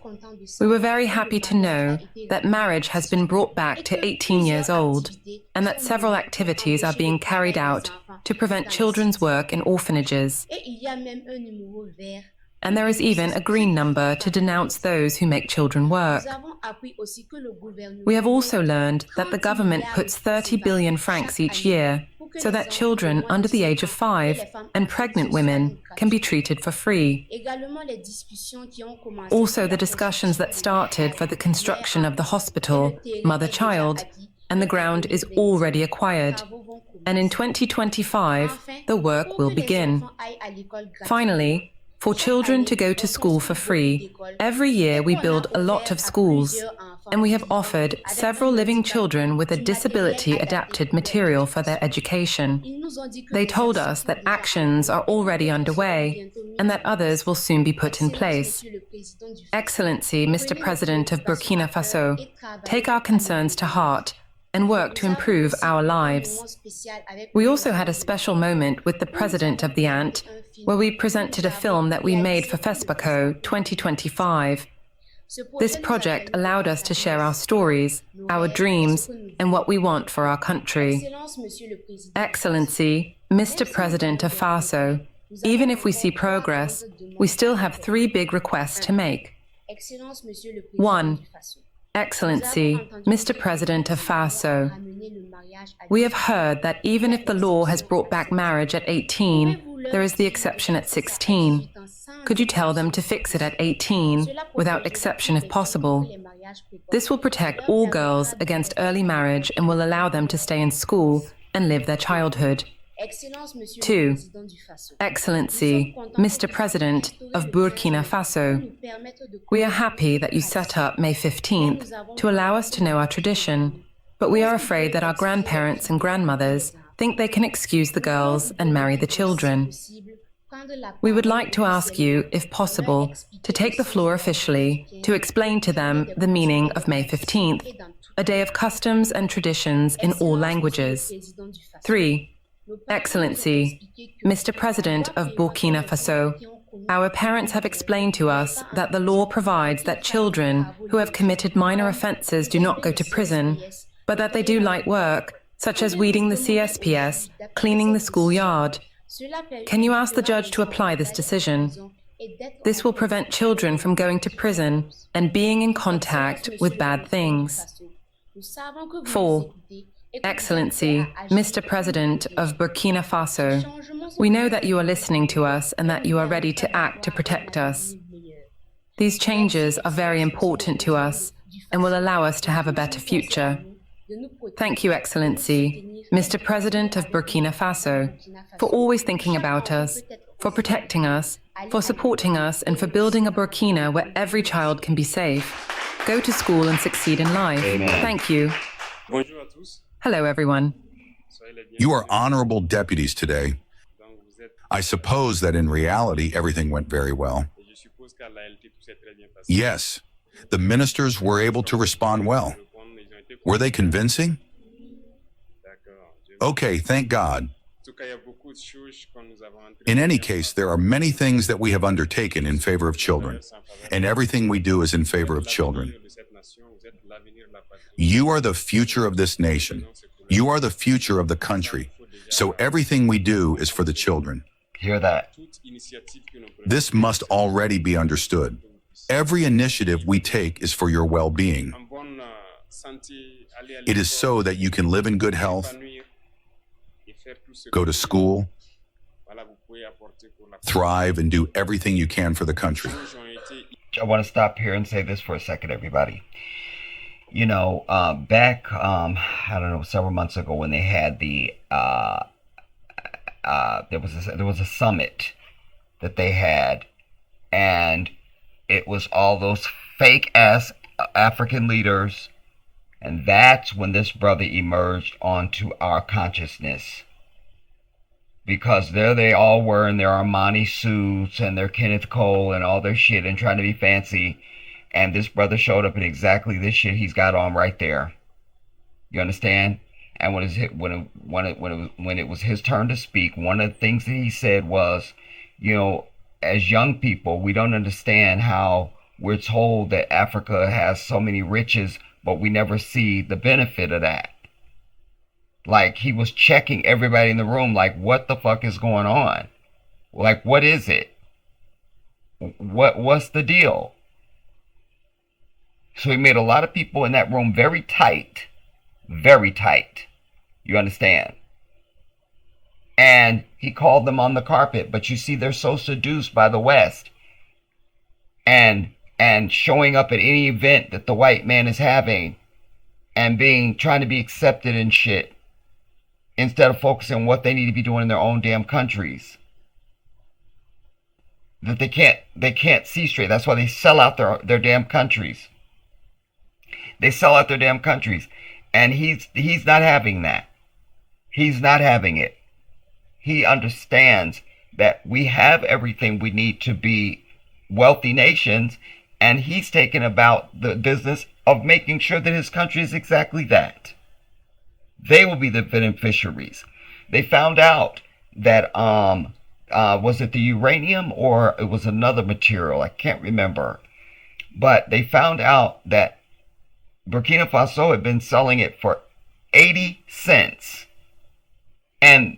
We were very happy to know that marriage has been brought back to 18 years old and that several activities are being carried out to prevent children's work in orphanages. And there is even a green number to denounce those who make children work. We have also learned that the government puts 30 billion francs each year so that children under the age of 5 and pregnant women can be treated for free. Also, the discussions that started for the construction of the hospital, mother-child, and the ground is already acquired. And in 2025, the work will begin. Finally, for children to go to school for free, every year we build a lot of schools, and we have offered several living children with a disability-adapted material for their education. They told us that actions are already underway and that others will soon be put in place. Excellency, Mr. President of Burkina Faso, take our concerns to heart and work to improve our lives. We also had a special moment with the president of the ANT, where we presented a film that we made for FESPACO 2025. This project allowed us to share our stories, our dreams, and what we want for our country. Excellency, Mr. President of Faso, even if we see progress, we still have 3 big requests to make. 1. Excellency, Mr. President of Faso, we have heard that even if the law has brought back marriage at 18, there is the exception at 16. Could you tell them to fix it at 18, without exception if possible? This will protect all girls against early marriage and will allow them to stay in school and live their childhood. 2. Excellency, Mr. President of Burkina Faso, we are happy that you set up May 15th to allow us to know our tradition, but we are afraid that our grandparents and grandmothers think they can excuse the girls and marry the children. We would like to ask you, if possible, to take the floor officially to explain to them the meaning of May 15th, a day of customs and traditions in all languages. 3. Excellency, Mr. President of Burkina Faso, our parents have explained to us that the law provides that children who have committed minor offences do not go to prison, but that they do light work, such as weeding the CSPS, cleaning the schoolyard. Can you ask the judge to apply this decision? This will prevent children from going to prison and being in contact with bad things. 4. Excellency, Mr. President of Burkina Faso, we know that you are listening to us and that you are ready to act to protect us. These changes are very important to us and will allow us to have a better future. Thank you, Excellency, Mr. President of Burkina Faso, for always thinking about us, for protecting us, for supporting us, and for building a Burkina where every child can be safe, go to school and succeed in life. Amen. Thank you. Hello, everyone. You are honorable deputies today. I suppose that in reality, everything went very well. Yes, the ministers were able to respond well. Were they convincing? Okay, thank God. In any case, there are many things that we have undertaken in favor of children, and everything we do is in favor of children. You are the future of this nation. You are the future of the country. So everything we do is for the children. Hear that? This must already be understood. Every initiative we take is for your well-being. It is so that you can live in good health, go to school, thrive, and do everything you can for the country. I want to stop here and say this for a second, everybody. You know, back, I don't know, several months ago when they had the, there was a summit that they had, and it was all those fake-ass African leaders, and that's when this brother emerged onto our consciousness. Because there they all were in their Armani suits and their Kenneth Cole and all their shit and trying to be fancy. And this brother showed up in exactly this shit he's got on right there. You understand? And when it was his turn to speak, one of the things that he said was, you know, as young people, we don't understand how we're told that Africa has so many riches, but we never see the benefit of that. Like, he was checking everybody in the room, like, what the fuck is going on? Like, what is it? what's the deal? So he made a lot of people in that room very tight. Very tight. You understand? And he called them on the carpet. But you see, they're so seduced by the West. And showing up at any event that the white man is having. And trying to be accepted and shit. Instead of focusing on what they need to be doing in their own damn countries. That they can't see straight. That's why they sell out their damn countries. They sell out their damn countries. And he's not having that. He's not having it. He understands that we have everything we need to be wealthy nations, and he's taken about the business of making sure that his country is exactly that. They will be the beneficiaries. They found out that was it the uranium or it was another material? I can't remember. But they found out that Burkina Faso had been selling it for 80 cents. And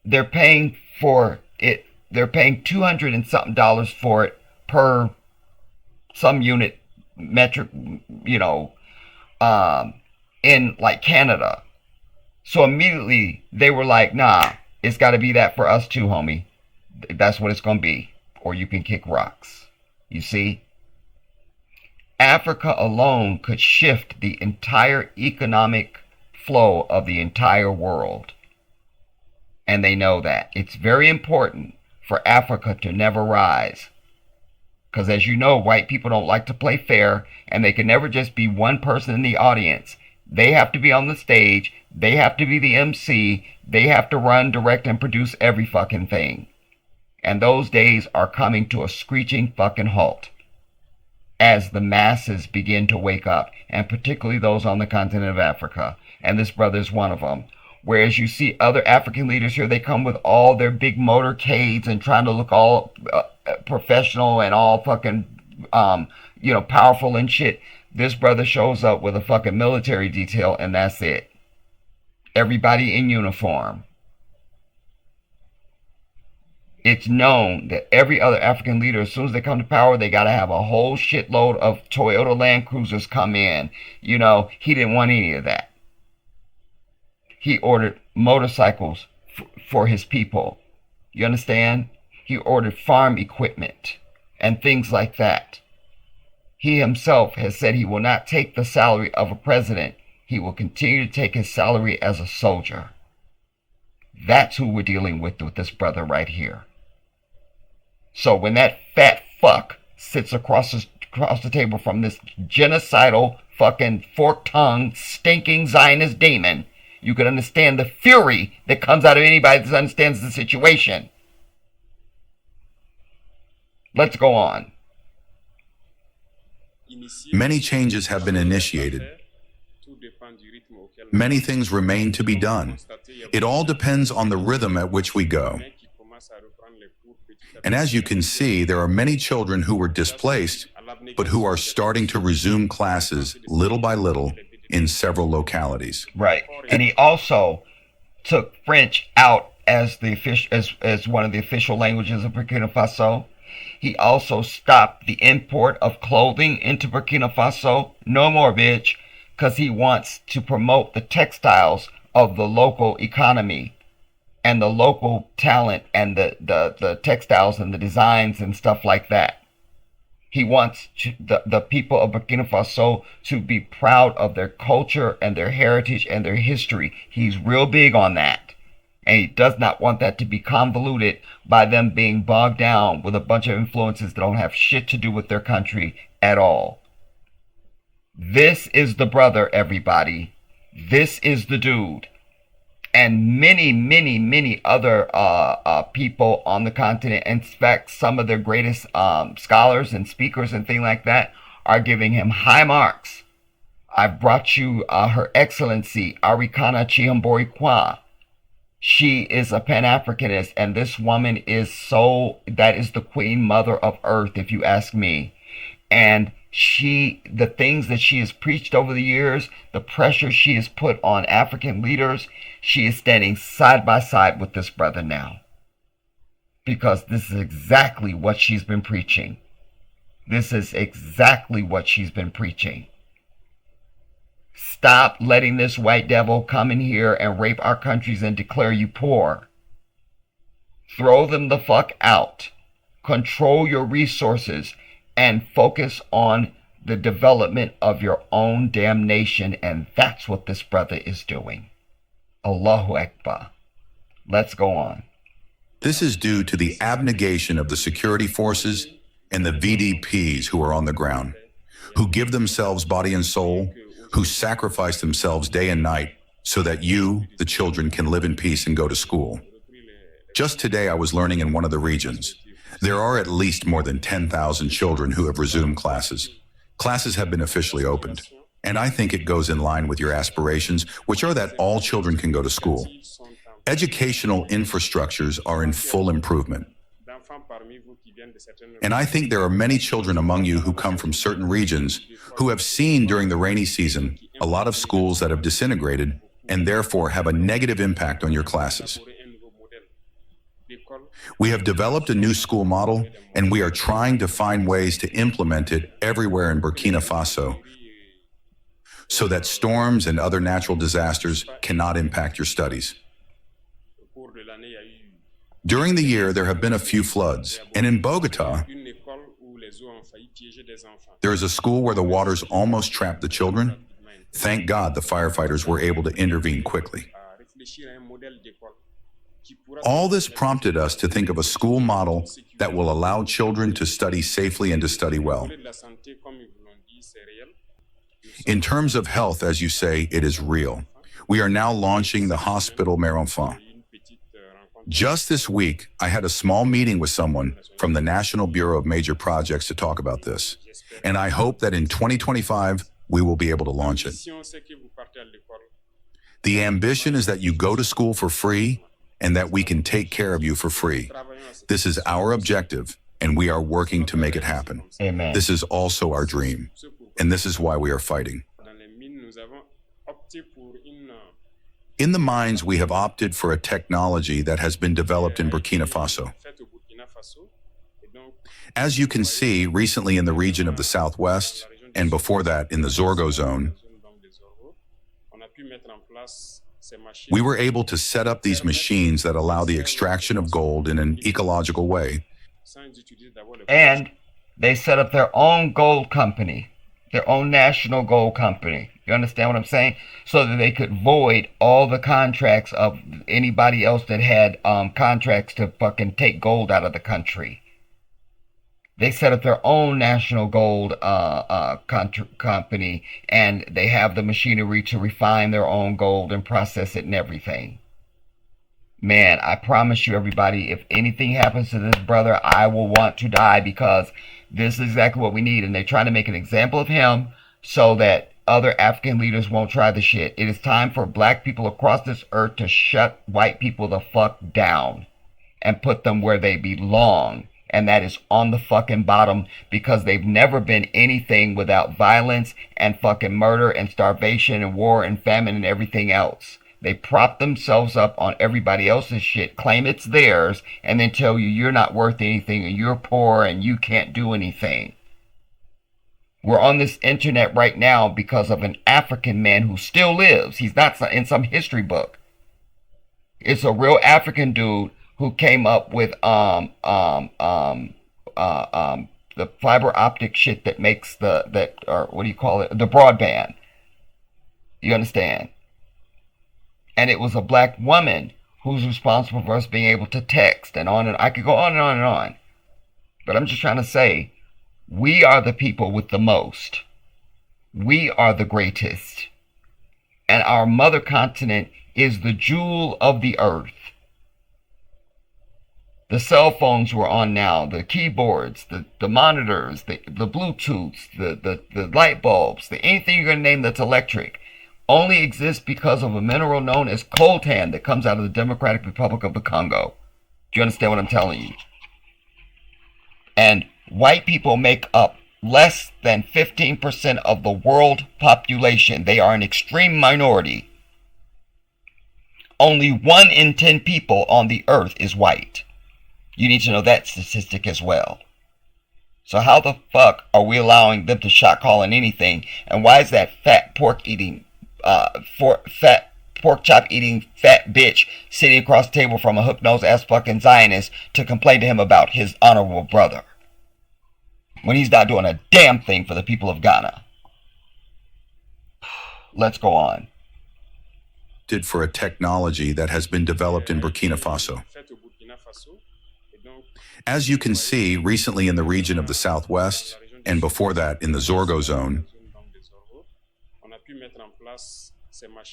they're paying for it. They're paying $200 and something for it per some unit metric, in like Canada. So immediately they were like, nah, it's got to be that for us too, homie. That's what it's going to be. Or you can kick rocks. You see? Africa alone could shift the entire economic flow of the entire world. And they know that. It's very important for Africa to never rise. Because as you know, white people don't like to play fair, and they can never just be one person in the audience. They have to be on the stage. They have to be the MC. They have to run, direct, and produce every fucking thing. And those days are coming to a screeching fucking halt as the masses begin to wake up, and particularly those on the continent of Africa. And this brother is one of them. Whereas you see other African leaders here, they come with all their big motorcades and trying to look all professional and all fucking, powerful and shit. This brother shows up with a fucking military detail, and that's it. Everybody in uniform. It's known that every other African leader, as soon as they come to power, they got to have a whole shitload of Toyota Land Cruisers come in. He didn't want any of that. He ordered motorcycles for his people. You understand? He ordered farm equipment and things like that. He himself has said he will not take the salary of a president. He will continue to take his salary as a soldier. That's who we're dealing with this brother right here. So when that fat fuck sits across the table from this genocidal, fucking fork-tongued, stinking Zionist demon, you can understand the fury that comes out of anybody that understands the situation. Let's go on. Many changes have been initiated. Many things remain to be done. It all depends on the rhythm at which we go. And as you can see, there are many children who were displaced, but who are starting to resume classes little by little in several localities. Right. And he also took French out as one of the official languages of Burkina Faso. He also stopped the import of clothing into Burkina Faso. No more, bitch. Because he wants to promote the textiles of the local economy and the local talent and the textiles and the designs and stuff like that. He wants the people of Burkina Faso to be proud of their culture and their heritage and their history. He's real big on that. And he does not want that to be convoluted by them being bogged down with a bunch of influences that don't have shit to do with their country at all. This is the brother, everybody. This is the dude. And many, many, many other people on the continent, in fact, some of their greatest scholars and speakers and things like that are giving him high marks. I've brought you Her Excellency Arikana Chiamborikwa. She is a Pan-Africanist, and this woman is that is the Queen Mother of Earth, if you ask me. And the things that she has preached over the years, the pressure she has put on African leaders, she is standing side by side with this brother now. Because this is exactly what she's been preaching. This is exactly what she's been preaching. Stop letting this white devil come in here and rape our countries and declare you poor. Throw them the fuck out. Control your resources and focus on the development of your own damn nation. And that's what this brother is doing. Allahu Akbar. Let's go on. This is due to the abnegation of the security forces and the VDPs who are on the ground, who give themselves body and soul, who sacrifice themselves day and night so that you, the children, can live in peace and go to school. Just today, I was learning in one of the regions. There are at least more than 10,000 children who have resumed classes. Classes have been officially opened. And I think it goes in line with your aspirations, which are that all children can go to school. Educational infrastructures are in full improvement. And I think there are many children among you who come from certain regions who have seen during the rainy season a lot of schools that have disintegrated and therefore have a negative impact on your classes. We have developed a new school model, and we are trying to find ways to implement it everywhere in Burkina Faso so that storms and other natural disasters cannot impact your studies. During the year, there have been a few floods, and in Bogota, there is a school where the waters almost trapped the children. Thank God the firefighters were able to intervene quickly. All this prompted us to think of a school model that will allow children to study safely and to study well. In terms of health, as you say, it is real. We are now launching the Hospital Mère Enfant. Just this week, I had a small meeting with someone from the National Bureau of Major Projects to talk about this. And I hope that in 2025, we will be able to launch it. The ambition is that you go to school for free and that we can take care of you for free. This is our objective, and we are working to make it happen. Amen. This is also our dream, and this is why we are fighting. In the mines, we have opted for a technology that has been developed in Burkina Faso. As you can see, recently in the region of the Southwest, and before that in the Zorgo zone, we were able to set up these machines that allow the extraction of gold in an ecological way. And they set up their own gold company, their own national gold company. You understand what I'm saying? So that they could void all the contracts of anybody else that had contracts to fucking take gold out of the country. They set up their own national gold company, and they have the machinery to refine their own gold and process it and everything. Man, I promise you, everybody, if anything happens to this brother, I will want to die, because this is exactly what we need. And they're trying to make an example of him so that other African leaders won't try the shit. It is time for black people across this earth to shut white people the fuck down and put them where they belong. And that is on the fucking bottom, because they've never been anything without violence and fucking murder and starvation and war and famine and everything else. They prop themselves up on everybody else's shit, claim it's theirs, and then tell you you're not worth anything and you're poor and you can't do anything. We're on this internet right now because of an African man who still lives. He's not in some history book. It's a real African dude who came up with the fiber optic shit that makes the broadband. You understand? And it was a black woman who's responsible for us being able to text and on, and I could go on and on and on. But I'm just trying to say, we are the people with the most. We are the greatest. And our mother continent is the jewel of the earth. The cell phones we're on now, the keyboards, the monitors, the Bluetooths, the light bulbs, anything you're going to name that's electric, only exists because of a mineral known as coltan that comes out of the Democratic Republic of the Congo. Do you understand what I'm telling you? And white people make up less than 15% of the world population. They are an extreme minority. Only 1 in 10 people on the earth is white. You need to know that statistic as well. So how the fuck are we allowing them to shot call on anything? And why is that fat pork chop eating fat bitch sitting across the table from a hook nosed ass fucking Zionist to complain to him about his honorable brother when he's not doing a damn thing for the people of Ghana? Let's go on. For a technology that has been developed in Burkina Faso. As you can see, recently in the region of the Southwest, and before that in the Zorgo zone,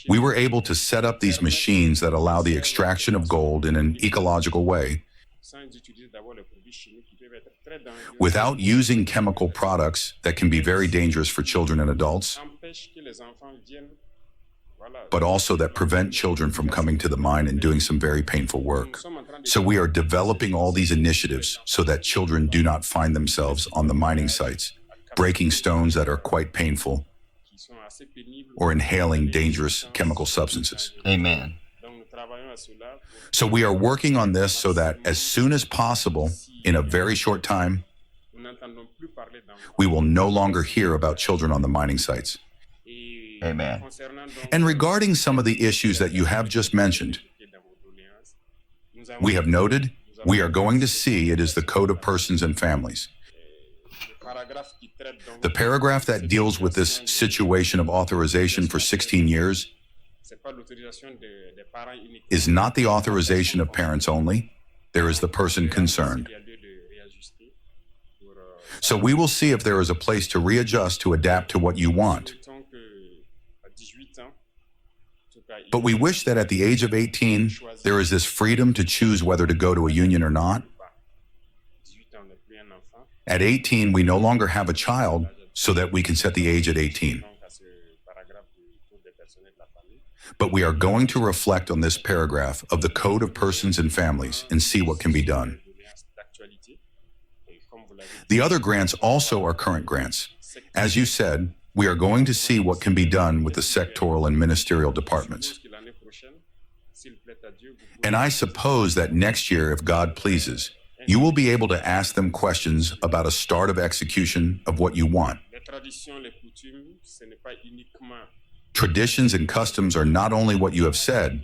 we were able to set up these machines that allow the extraction of gold in an ecological way without using chemical products that can be very dangerous for children and adults, but also that prevent children from coming to the mine and doing some very painful work. So we are developing all these initiatives so that children do not find themselves on the mining sites, breaking stones that are quite painful, or inhaling dangerous chemical substances. Amen. So we are working on this so that as soon as possible, in a very short time, we will no longer hear about children on the mining sites. Amen. And regarding some of the issues that you have just mentioned, we have noted, we are going to see it is the Code of Persons and Families. The paragraph that deals with this situation of authorization for 16 years is not the authorization of parents only. There is the person concerned. So we will see if there is a place to readjust to adapt to what you want. But we wish that at the age of 18, there is this freedom to choose whether to go to a union or not. At 18, we no longer have a child, so that we can set the age at 18. But we are going to reflect on this paragraph of the Code of Persons and Families and see what can be done. The other grants also are current grants. As you said, we are going to see what can be done with the sectoral and ministerial departments. And I suppose that next year, if God pleases, you will be able to ask them questions about a start of execution of what you want. Traditions and customs are not only what you have said.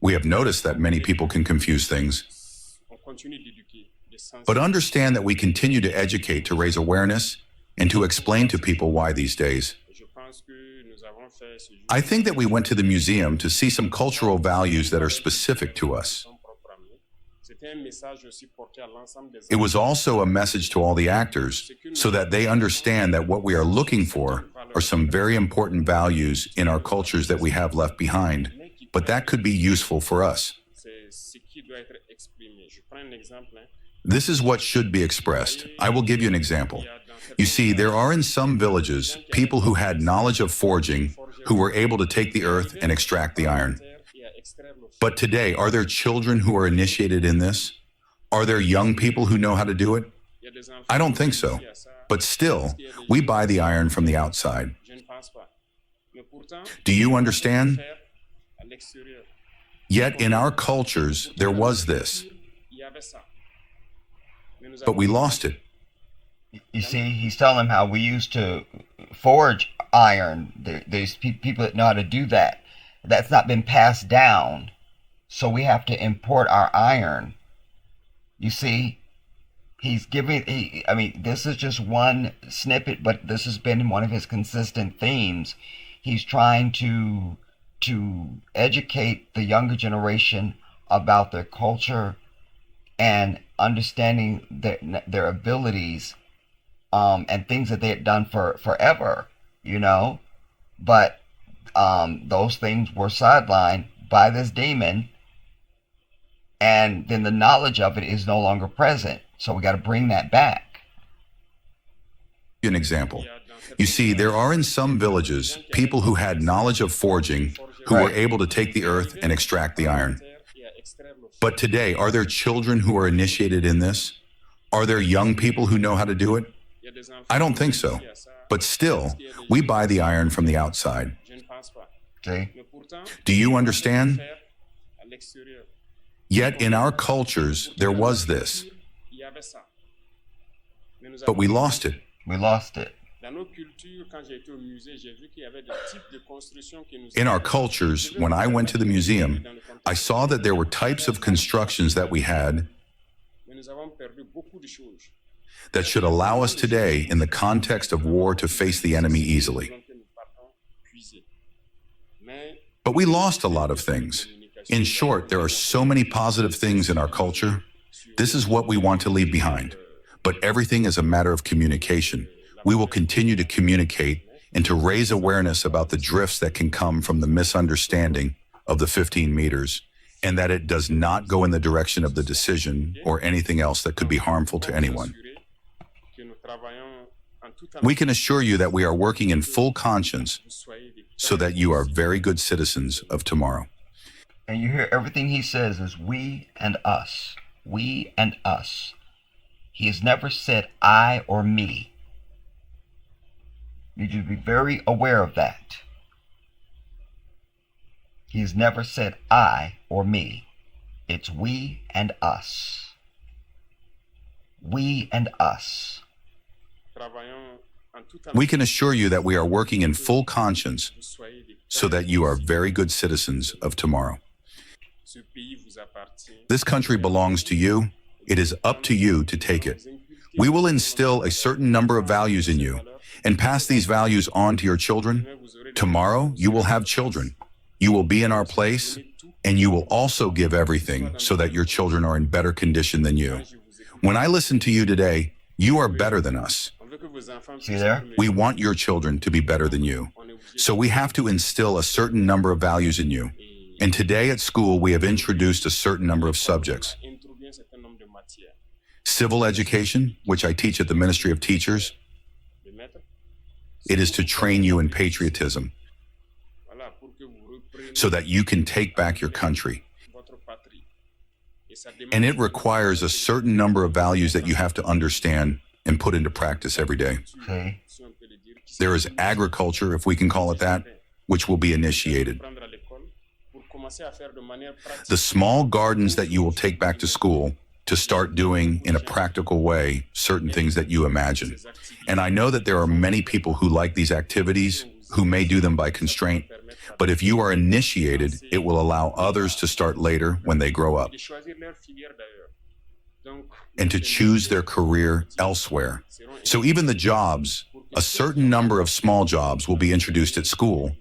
We have noticed that many people can confuse things. But understand that we continue to educate, to raise awareness, and to explain to people why these days. I think that we went to the museum to see some cultural values that are specific to us. It was also a message to all the actors so that they understand that what we are looking for are some very important values in our cultures that we have left behind, but that could be useful for us. This is what should be expressed. I will give you an example. You see, there are in some villages people who had knowledge of forging who were able to take the earth and extract the iron. But today, are there children who are initiated in this? Are there young people who know how to do it? I don't think so. But still, we buy the iron from the outside. Do you understand? Yet in our cultures, there was this. But we lost it. You see, he's telling them how we used to forge iron. There's people that know how to do that. That's not been passed down. So we have to import our iron. You see, he's giving, this is just one snippet, but this has been one of his consistent themes. He's trying to educate the younger generation about their culture and understanding their abilities and things that they had done forever, But those things were sidelined by this demon, and then the knowledge of it is no longer present. So we got to bring that back. An example. You see, there are in some villages people who had knowledge of forging who were able to take the earth and extract the iron. But today, are there children who are initiated in this? Are there young people who know how to do it? I don't think so. But still, we buy the iron from the outside. See? Do you understand? Yet in our cultures, there was this. but we lost it. We lost it. In our cultures, when I went to the museum, I saw that there were types of constructions that we had that should allow us today, in the context of war, to face the enemy easily. But we lost a lot of things. In short, there are so many positive things in our culture. This is what we want to leave behind. But everything is a matter of communication. We will continue to communicate and to raise awareness about the drifts that can come from the misunderstanding of the 15 meters, and that it does not go in the direction of the decision or anything else that could be harmful to anyone. We can assure you that we are working in full conscience so that you are very good citizens of tomorrow. And you hear everything he says is we and us. We and us. He has never said I or me. You need to be very aware of that. He has never said I or me. It's we and us. We and us. We can assure you that we are working in full conscience so that you are very good citizens of tomorrow. This country belongs to you. It is up to you to take it. We will instill a certain number of values in you and pass these values on to your children. Tomorrow, you will have children. You will be in our place, and you will also give everything so that your children are in better condition than you. When I listen to you today, you are better than us. See there? We want your children to be better than you. So we have to instill a certain number of values in you. And today at school, we have introduced a certain number of subjects. Civil education, which I teach at the Ministry of Teachers. It is to train you in patriotism so that you can take back your country. And it requires a certain number of values that you have to understand and put into practice every day. See? There is agriculture, if we can call it that, which will be initiated. The small gardens that you will take back to school to start doing in a practical way certain things that you imagine. And I know that there are many people who like these activities, who may do them by constraint, but if you are initiated, it will allow others to start later when they grow up and to choose their career elsewhere. So even the jobs, a certain number of small jobs will be introduced at school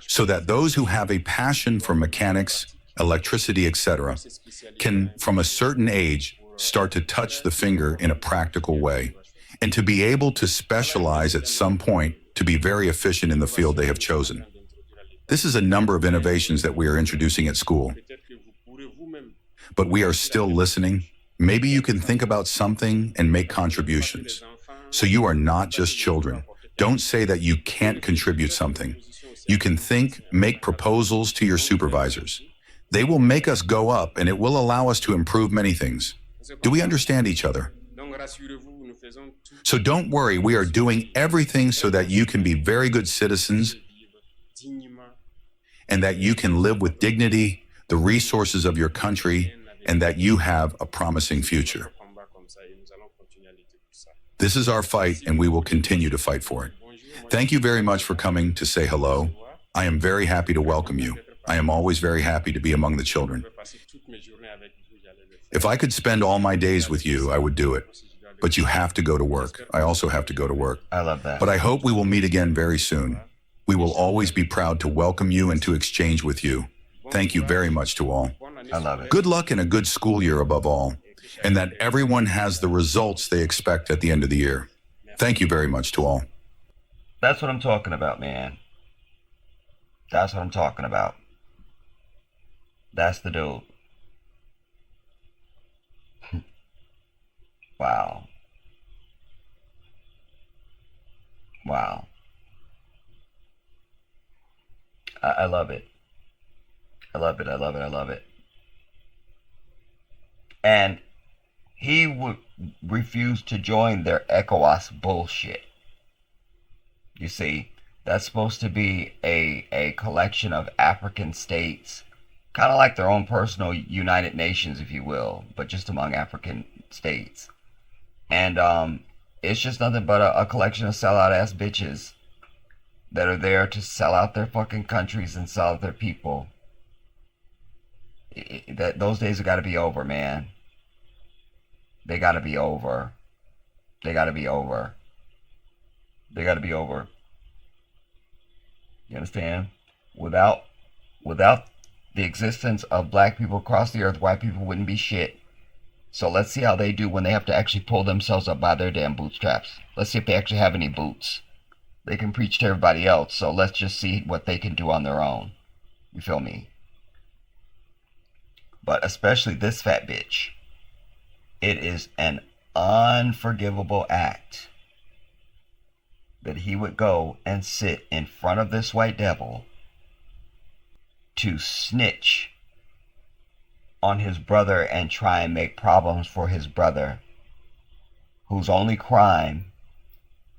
so that those who have a passion for mechanics, electricity, etc., can, from a certain age, start to touch the finger in a practical way and to be able to specialize at some point to be very efficient in the field they have chosen. This is a number of innovations that we are introducing at school. But we are still listening. Maybe you can think about something and make contributions. So you are not just children. Don't say that you can't contribute something. You can think, make proposals to your supervisors. They will make us go up, and it will allow us to improve many things. Do we understand each other? So don't worry, we are doing everything so that you can be very good citizens and that you can live with dignity, the resources of your country, and that you have a promising future. This is our fight, and we will continue to fight for it. Thank you very much for coming to say hello. I am very happy to welcome you. I am always very happy to be among the children. If I could spend all my days with you, I would do it. But you have to go to work. I also have to go to work. I love that. But I hope we will meet again very soon. We will always be proud to welcome you and to exchange with you. Thank you very much to all. I love it. Good luck and a good school year above all, and that everyone has the results they expect at the end of the year. Thank you very much to all. That's what I'm talking about, man. That's what I'm talking about. That's the dude. Wow. Wow. I love it. I love it. I love it. I love it. And he would refuse to join their ECOWAS bullshit. You see, that's supposed to be a collection of African states, kind of like their own personal United Nations, if you will, but just among African States. And it's just nothing but a collection of sellout ass bitches that are there to sell out their fucking countries and sell out their people. Those days have got to be over, man. They got to be over. They got to be over. They got to be over. You understand? Without the existence of black people across the earth, white people wouldn't be shit. So let's see how they do when they have to actually pull themselves up by their damn bootstraps. Let's see if they actually have any boots. They can preach to everybody else, so let's just see what they can do on their own. You feel me? But especially this fat bitch. It is an unforgivable act that he would go and sit in front of this white devil to snitch on his brother and try and make problems for his brother, whose only crime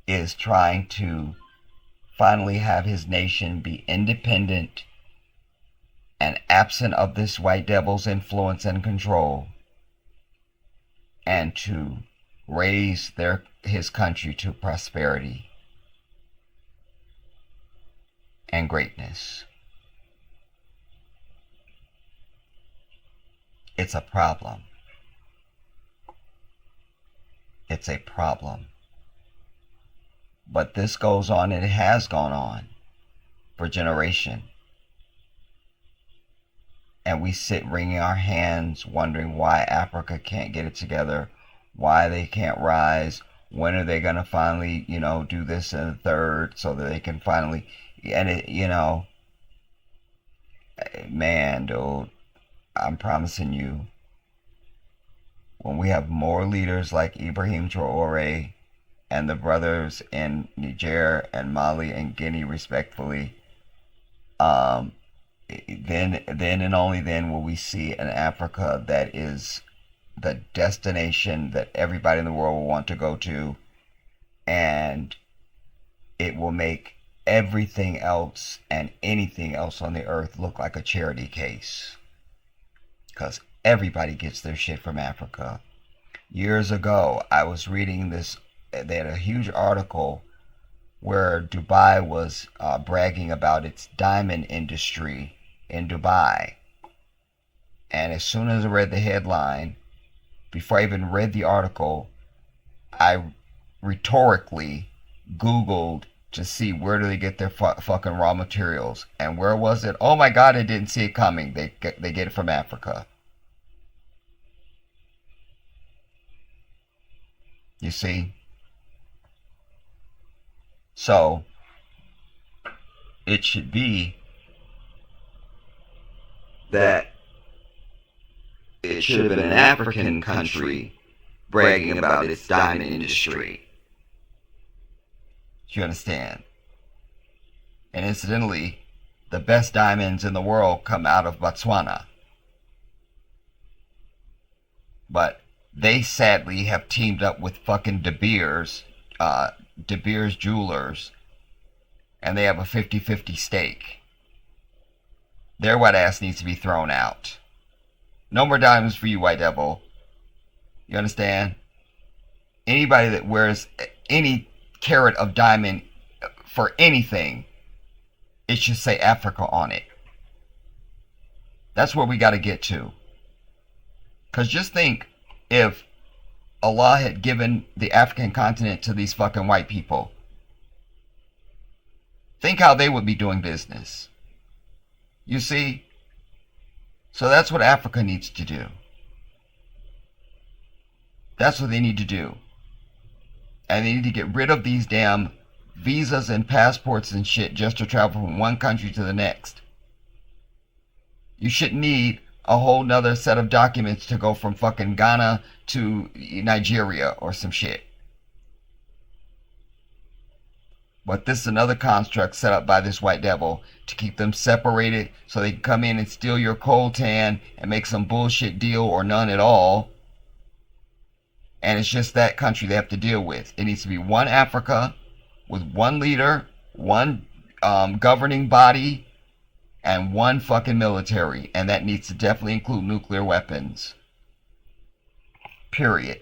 is trying to finally have his nation be independent and absent of this white devil's influence and control, and to raise his country to prosperity and greatness. It's a problem. It's a problem. But this goes on, and it has gone on for generations. And we sit wringing our hands wondering why Africa can't get it together, why they can't rise, when are they going to finally, do this and the third so that they can finally, and it, man, dude, I'm promising you, when we have more leaders like Ibrahim Traore and the brothers in Niger and Mali and Guinea respectfully, then and only then will we see an Africa that is the destination that everybody in the world will want to go to, and it will make everything else and anything else on the earth look like a charity case, because everybody gets their shit from Africa. Years ago, I was reading this. They had a huge article where Dubai was bragging about its diamond industry in Dubai. And as soon as I read the headline, before I even read the article, I rhetorically Googled to see where do they get their fucking raw materials. And where was it? Oh my God, I didn't see it coming. They get it from Africa. You see? So, it should be that it should have been an African country bragging about its diamond industry. Do you understand? And incidentally, the best diamonds in the world come out of Botswana. But they sadly have teamed up with fucking De Beers Jewelers, and they have a 50-50 stake. Their white ass needs to be thrown out. No more diamonds for you, white devil. You understand? Anybody that wears any carat of diamond for anything, it should say Africa on it. That's where we got to get to. Because just think if Allah had given the African continent to these fucking white people. Think how they would be doing business. You see? So that's what Africa needs to do. That's what they need to do. And they need to get rid of these damn visas and passports and shit just to travel from one country to the next. You shouldn't need a whole nother set of documents to go from fucking Ghana to Nigeria or some shit. But this is another construct set up by this white devil to keep them separated so they can come in and steal your coltan and make some bullshit deal or none at all. And it's just that country they have to deal with. It needs to be one Africa with one leader, one governing body, and one fucking military. And that needs to definitely include nuclear weapons. Period.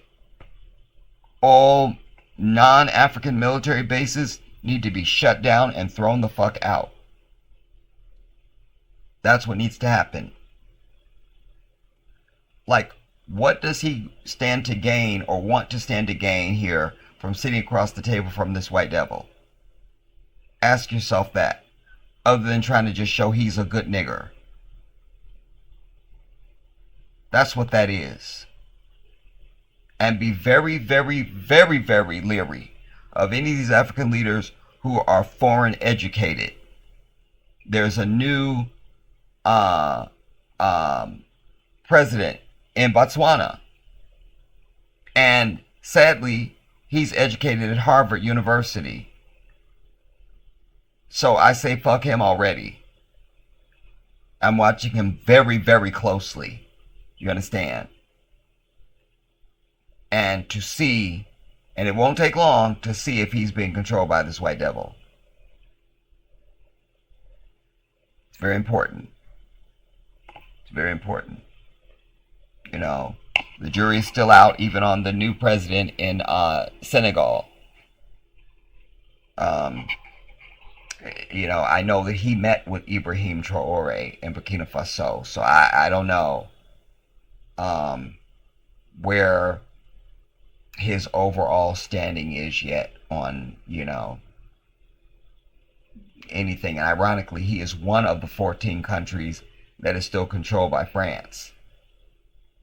All non-African military bases need to be shut down and thrown the fuck out. That's what needs to happen. Like, what does he stand to gain or want to stand to gain here from sitting across the table from this white devil? Ask yourself that, other than trying to just show he's a good nigger. That's what that is. And be very, very, very, very leery of any of these African leaders who are foreign educated. There's a new president in Botswana. And sadly, he's educated at Harvard University. So I say fuck him already. I'm watching him very, very closely. You understand? And to see, and it won't take long to see if he's being controlled by this white devil. It's very important. It's very important. You know, the jury's still out even on the new president in Senegal. You know, I know that he met with Ibrahim Traore in Burkina Faso. So I don't know where his overall standing is yet on, you know, anything. And ironically, he is one of the 14 countries that is still controlled by France.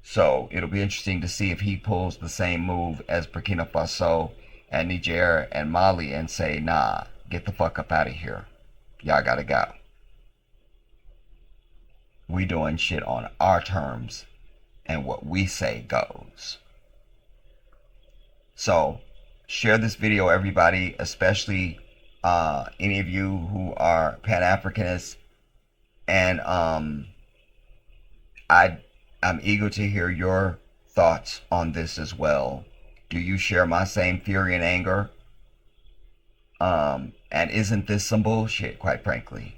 So it'll be interesting to see if he pulls the same move as Burkina Faso and Niger and Mali and say, nah, get the fuck up out of here. Y'all gotta go. We doing shit on our terms, and what we say goes. So share this video, everybody, especially any of you who are Pan-Africanists. And I'm eager to hear your thoughts on this as well. Do you share my same fury and anger? And isn't this some bullshit, quite frankly?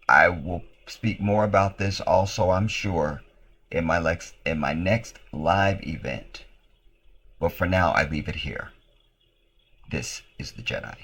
I will speak more about this also, I'm sure, in my next live event. But for now, I leave it here. This is the Jedi.